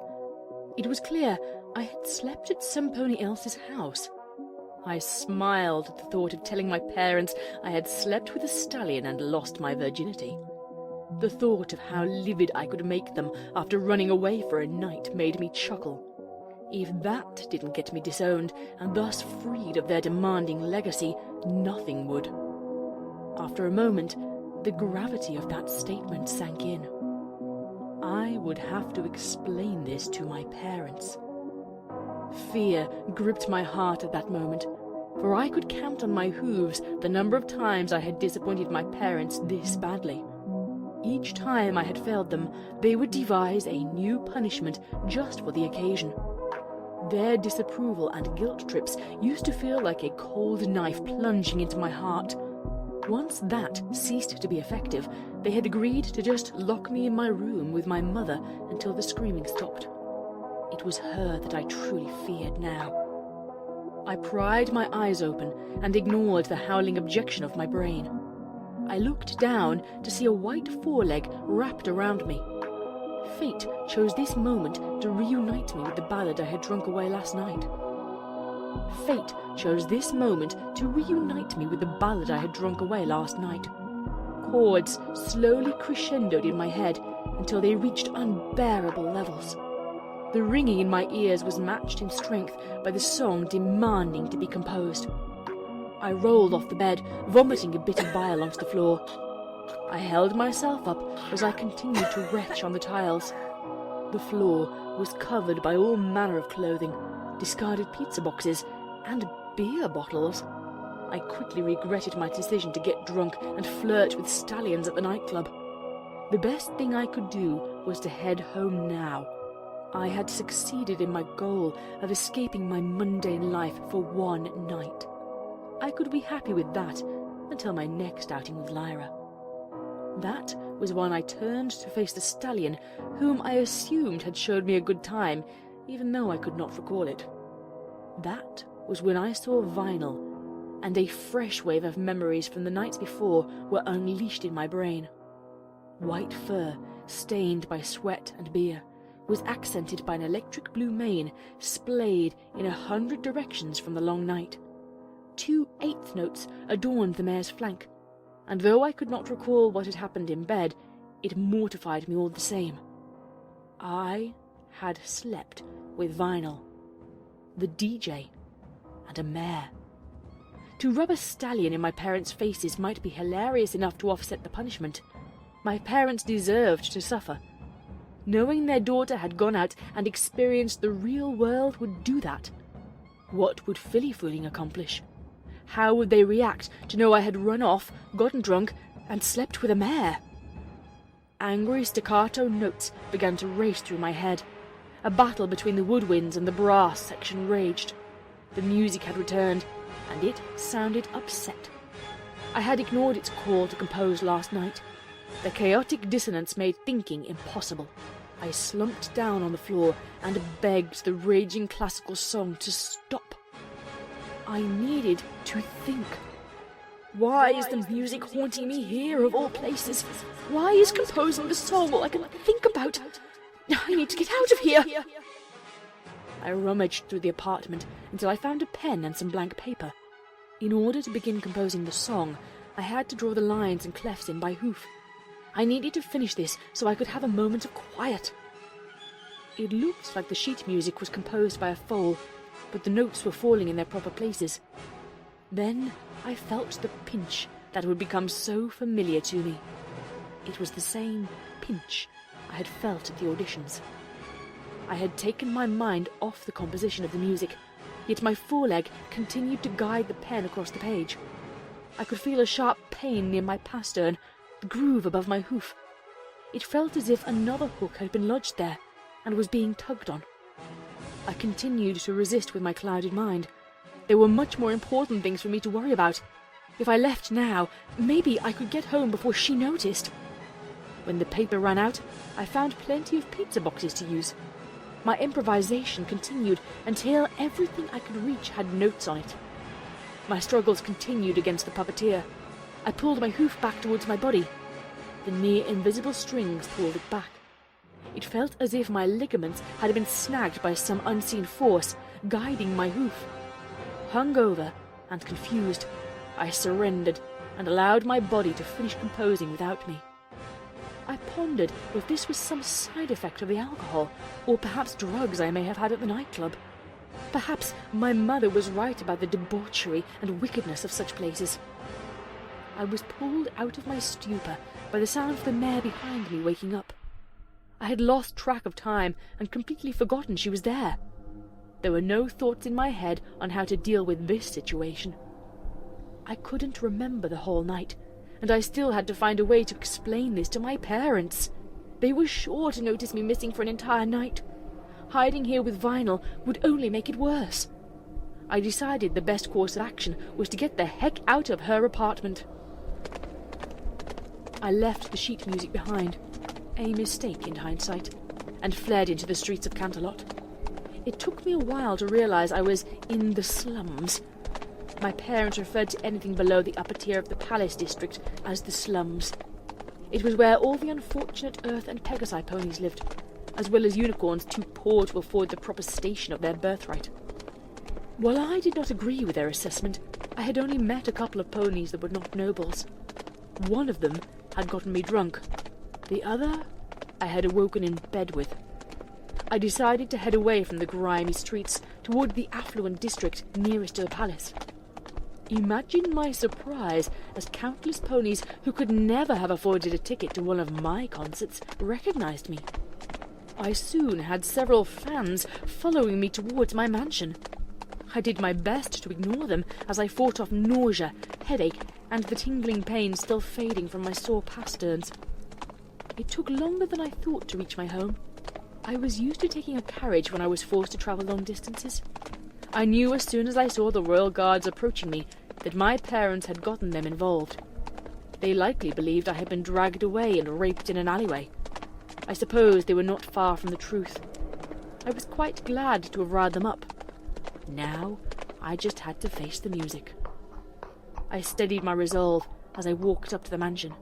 It was clear I had slept at somebody else's house. I smiled at the thought of telling my parents I had slept with a stallion and lost my virginity. The thought of how livid I could make them after running away for a night made me chuckle. If that didn't get me disowned and thus freed of their demanding legacy, nothing would. After a moment, the gravity of that statement sank in. I would have to explain this to my parents. Fear gripped my heart at that moment, for I could count on my hooves the number of times I had disappointed my parents this badly. Each time I had failed them, they would devise a new punishment just for the occasion. Their disapproval and guilt trips used to feel like a cold knife plunging into my heart. Once that ceased to be effective, they had agreed to just lock me in my room with my mother until the screaming stopped. It was her that I truly feared now. I pried my eyes open and ignored the howling objection of my brain. I looked down to see a white foreleg wrapped around me. Fate chose this moment to reunite me with the ballad I had drunk away last night. Fate chose this moment to reunite me with the ballad I had drunk away last night. Chords slowly crescendoed in my head until they reached unbearable levels. The ringing in my ears was matched in strength by the song demanding to be composed. I rolled off the bed, vomiting a bit of bile onto the floor. I held myself up as I continued to retch on the tiles. The floor was covered by all manner of clothing, discarded pizza boxes, and beer bottles. I quickly regretted my decision to get drunk and flirt with stallions at the nightclub. The best thing I could do was to head home now. I had succeeded in my goal of escaping my mundane life for one night. I could be happy with that until my next outing with Lyra. That was when I turned to face the stallion, whom I assumed had showed me a good time, even though I could not recall it. That was when I saw Vinyl, and a fresh wave of memories from the nights before were unleashed in my brain. White fur, stained by sweat and beer, was accented by an electric blue mane splayed in 100 directions from the long night. 2 eighth notes adorned the mare's flank, and though I could not recall what had happened in bed, it mortified me all the same. I had slept with Vinyl, the DJ, and a mare. To rub a stallion in my parents' faces might be hilarious enough to offset the punishment. My parents deserved to suffer. Knowing their daughter had gone out and experienced the real world would do that. What would filly-fooling accomplish? How would they react to know I had run off, gotten drunk, and slept with a mare? Angry staccato notes began to race through my head. A battle between the woodwinds and the brass section raged. The music had returned, and it sounded upset. I had ignored its call to compose last night. The chaotic dissonance made thinking impossible. I slumped down on the floor and begged the raging classical song to stop. I needed to think. Why is the music haunting me here, of all places? Why is composing the song all I can think about? I need to get out of here. I rummaged through the apartment until I found a pen and some blank paper. In order to begin composing the song, I had to draw the lines and clefs in by hoof. I needed to finish this so I could have a moment of quiet. It looked like the sheet music was composed by a foal, but the notes were falling in their proper places. Then I felt the pinch that would become so familiar to me. It was the same pinch I had felt at the auditions. I had taken my mind off the composition of the music, yet my foreleg continued to guide the pen across the page. I could feel a sharp pain near my pastern, the groove above my hoof. It felt as if another hook had been lodged there and was being tugged on. I continued to resist with my clouded mind. There were much more important things for me to worry about. If I left now, maybe I could get home before she noticed. When the paper ran out, I found plenty of pizza boxes to use. My improvisation continued until everything I could reach had notes on it. My struggles continued against the puppeteer. I pulled my hoof back towards my body. The near invisible strings pulled it back. It felt as if my ligaments had been snagged by some unseen force, guiding my hoof. Hungover and confused, I surrendered and allowed my body to finish composing without me. I pondered if this was some side effect of the alcohol, or perhaps drugs I may have had at the nightclub. Perhaps my mother was right about the debauchery and wickedness of such places. I was pulled out of my stupor by the sound of the mare behind me waking up. I had lost track of time and completely forgotten she was there. There were no thoughts in my head on how to deal with this situation. I couldn't remember the whole night, and I still had to find a way to explain this to my parents. They were sure to notice me missing for an entire night. Hiding here with Vinyl would only make it worse. I decided the best course of action was to get the heck out of her apartment. I left the sheet music behind, a mistake in hindsight, and fled into the streets of Canterlot. It took me a while to realize I was in the slums. My parents referred to anything below the upper tier of the Palace district as the slums. It was where all the unfortunate Earth and Pegasi ponies lived, as well as unicorns too poor to afford the proper station of their birthright. While I did not agree with their assessment, I had only met a couple of ponies that were not nobles. One of them had gotten me drunk. The other I had awoken in bed with. I decided to head away from the grimy streets toward the affluent district nearest to the palace. Imagine my surprise as countless ponies who could never have afforded a ticket to one of my concerts recognized me. I soon had several fans following me towards my mansion. I did my best to ignore them as I fought off nausea, headache, and the tingling pain still fading from my sore pasterns. It took longer than I thought to reach my home. I was used to taking a carriage when I was forced to travel long distances. I knew as soon as I saw the royal guards approaching me that my parents had gotten them involved. They likely believed I had been dragged away and raped in an alleyway. I suppose they were not far from the truth. I was quite glad to have riled them up. Now, I just had to face the music. I steadied my resolve as I walked up to the mansion.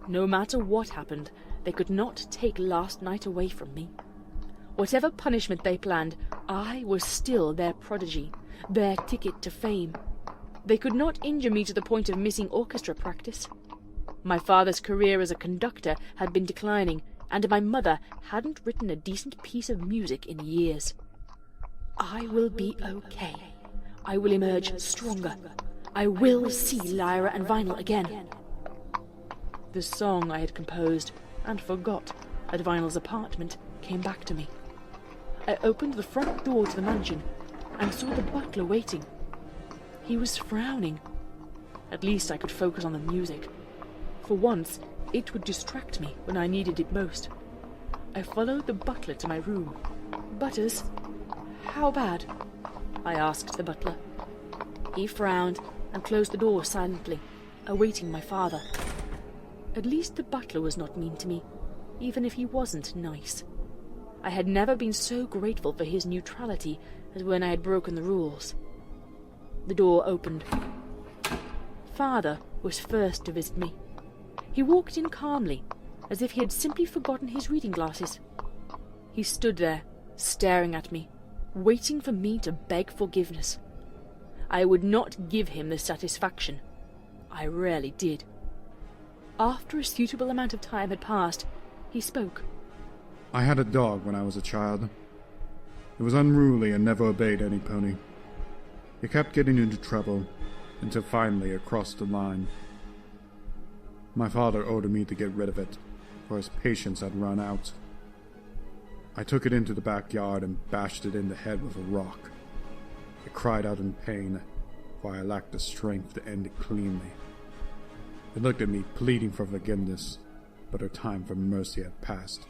No matter what happened, they could not take last night away from me. Whatever punishment they planned, I was still their prodigy, their ticket to fame. They could not injure me to the point of missing orchestra practice. My father's career as a conductor had been declining, and my mother hadn't written a decent piece of music in years. I will be okay. I will emerge stronger. I will see Lyra and Vinyl again. The song I had composed and forgot at Vinyl's apartment came back to me. I opened the front door to the mansion and saw the butler waiting. He was frowning. At least I could focus on the music. For once, it would distract me when I needed it most. I followed the butler to my room. "Butters, how bad?" I asked the butler. He frowned and closed the door silently, awaiting my father. At least the butler was not mean to me, even if he wasn't nice. I had never been so grateful for his neutrality as when I had broken the rules. The door opened. Father was first to visit me. He walked in calmly, as if he had simply forgotten his reading glasses. He stood there, staring at me, waiting for me to beg forgiveness. I would not give him the satisfaction. I rarely did. After a suitable amount of time had passed, he spoke. I had a dog when I was a child. It was unruly and never obeyed any pony. It kept getting into trouble, until finally it crossed the line. My father ordered me to get rid of it, for his patience had run out. I took it into the backyard and bashed it in the head with a rock. It cried out in pain, for I lacked the strength to end it cleanly. It looked at me, pleading for forgiveness, but her time for mercy had passed.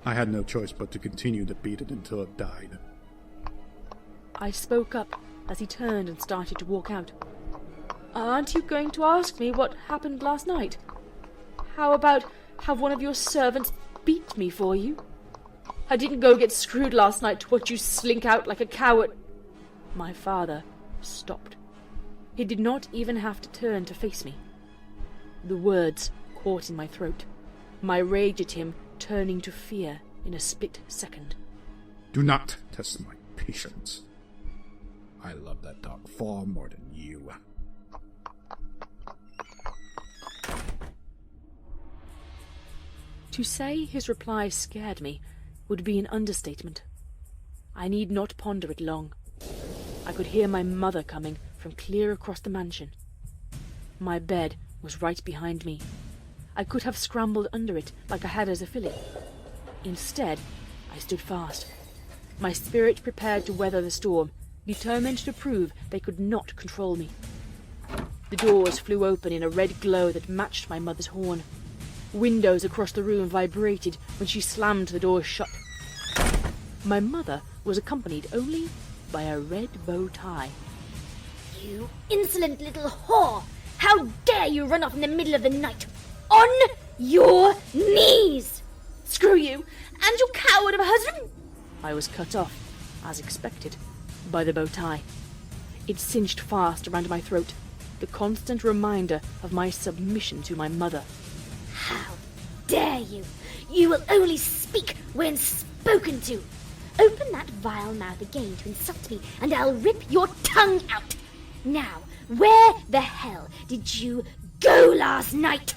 I had no choice but to continue to beat it until it died. I spoke up as he turned and started to walk out. Aren't you going to ask me what happened last night? How about have one of your servants beat me for you? I didn't go get screwed last night to watch you slink out like a coward. My father stopped. He did not even have to turn to face me. The words caught in my throat, my rage at him turning to fear in a split second. Do not test my patience. I love that dog far more than you. To say his reply scared me would be an understatement. I need not ponder it long. I could hear my mother coming from clear across the mansion. My bed was right behind me. I could have scrambled under it like I had as a filly. Instead, I stood fast, my spirit prepared to weather the storm, determined to prove they could not control me. The doors flew open in a red glow that matched my mother's horn. Windows across the room vibrated when she slammed the doors shut. My mother was accompanied only by a red bow tie. You insolent little whore! How dare you run off in the middle of the night? On your knees! Screw you, and your coward of a husband! I was cut off, as expected, by the bow tie. It cinched fast around my throat, the constant reminder of my submission to my mother. How dare you! You will only speak when spoken to! Open that vile mouth again to insult me, and I'll rip your tongue out! Now, where the hell did you go last night?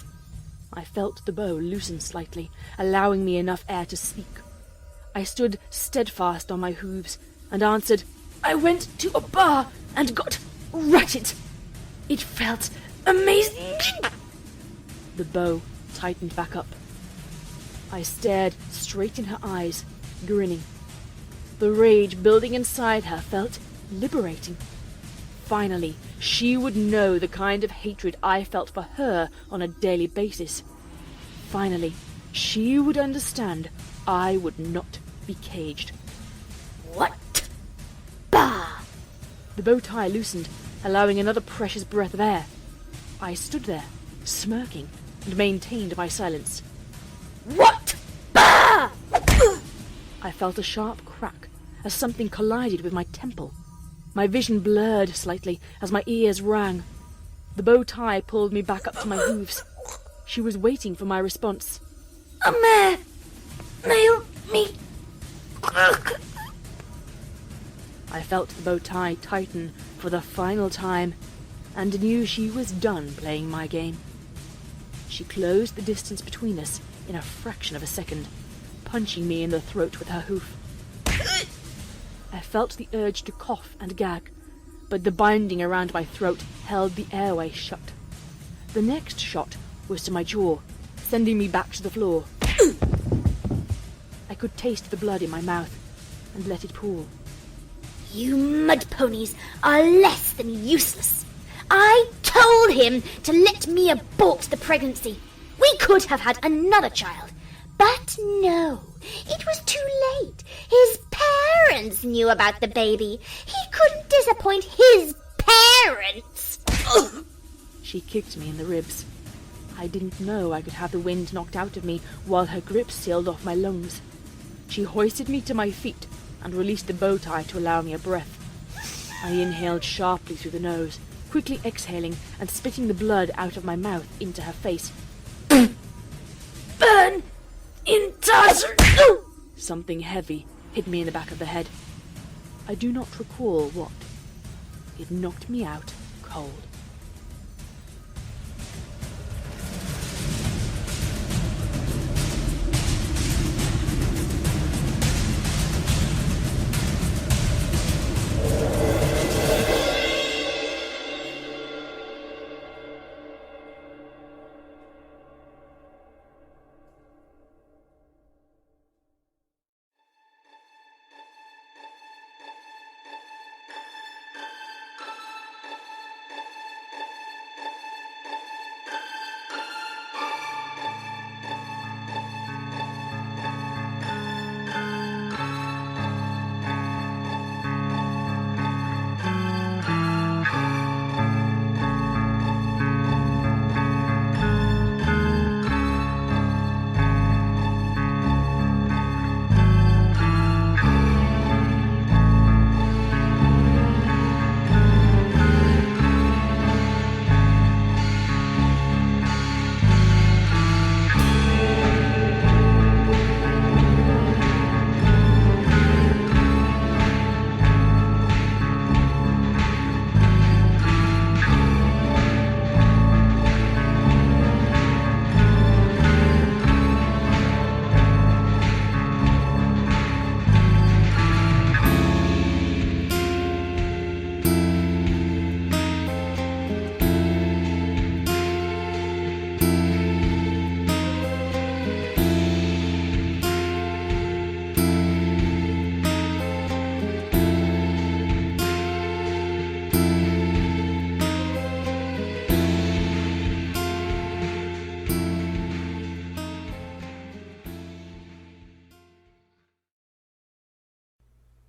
I felt the bow loosen slightly, allowing me enough air to speak. I stood steadfast on my hooves and answered, I went to a bar and got ratted. It felt amazing. The bow tightened back up. I stared straight in her eyes, grinning. The rage building inside her felt liberating. Finally, she would know the kind of hatred I felt for her on a daily basis. Finally, she would understand I would not be caged. What? Bah! The bow tie loosened, allowing another precious breath of air. I stood there, smirking, and maintained my silence. What? Bah! I felt a sharp crack as something collided with my temple. My vision blurred slightly as my ears rang. The bow tie pulled me back up to my hooves. She was waiting for my response. A mare! Nail me! I felt the bow tie tighten for the final time and knew she was done playing my game. She closed the distance between us in a fraction of a second, punching me in the throat with her hoof. I felt the urge to cough and gag, but the binding around my throat held the airway shut. The next shot was to my jaw, sending me back to the floor. I could taste the blood in my mouth and let it pool. You mud ponies are less than useless. I told him to let me abort the pregnancy. We could have had another child. But no, it was too late. His parents knew about the baby. He couldn't disappoint his parents. She kicked me in the ribs. I didn't know I could have the wind knocked out of me while her grip sealed off my lungs. She hoisted me to my feet and released the bow tie to allow me a breath. I inhaled sharply through the nose, quickly exhaling and spitting the blood out of my mouth into her face. Burn in Taser! Something heavy hit me in the back of the head. I do not recall what. It knocked me out cold.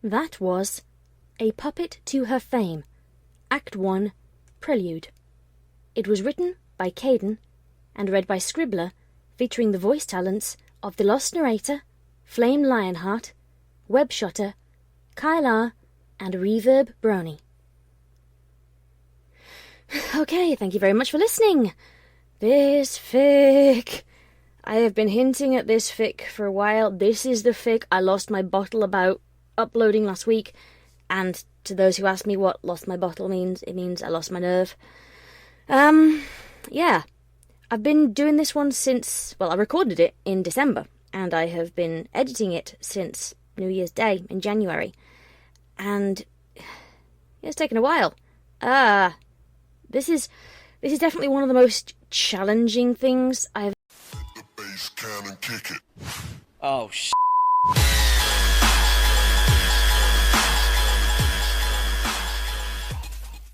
That was A Puppet to Her Fame, Act 1, Prelude. It was written by Caden and read by Scribbler, featuring the voice talents of the Lost Narrator, Flame Lionheart, Webshotter, Kylar, and Reverb Brony. Okay, thank you very much for listening. This fic. I have been hinting at this fic for a while. This is the fic I lost my bottle about uploading last week. And to those who ask me what lost my bottle means, it means I lost my nerve. Yeah. I've been doing this one since, well, I recorded it in December. And I have been editing it since New Year's Day in January. And it's taken a while. This is definitely one of the most challenging things I've... Oh,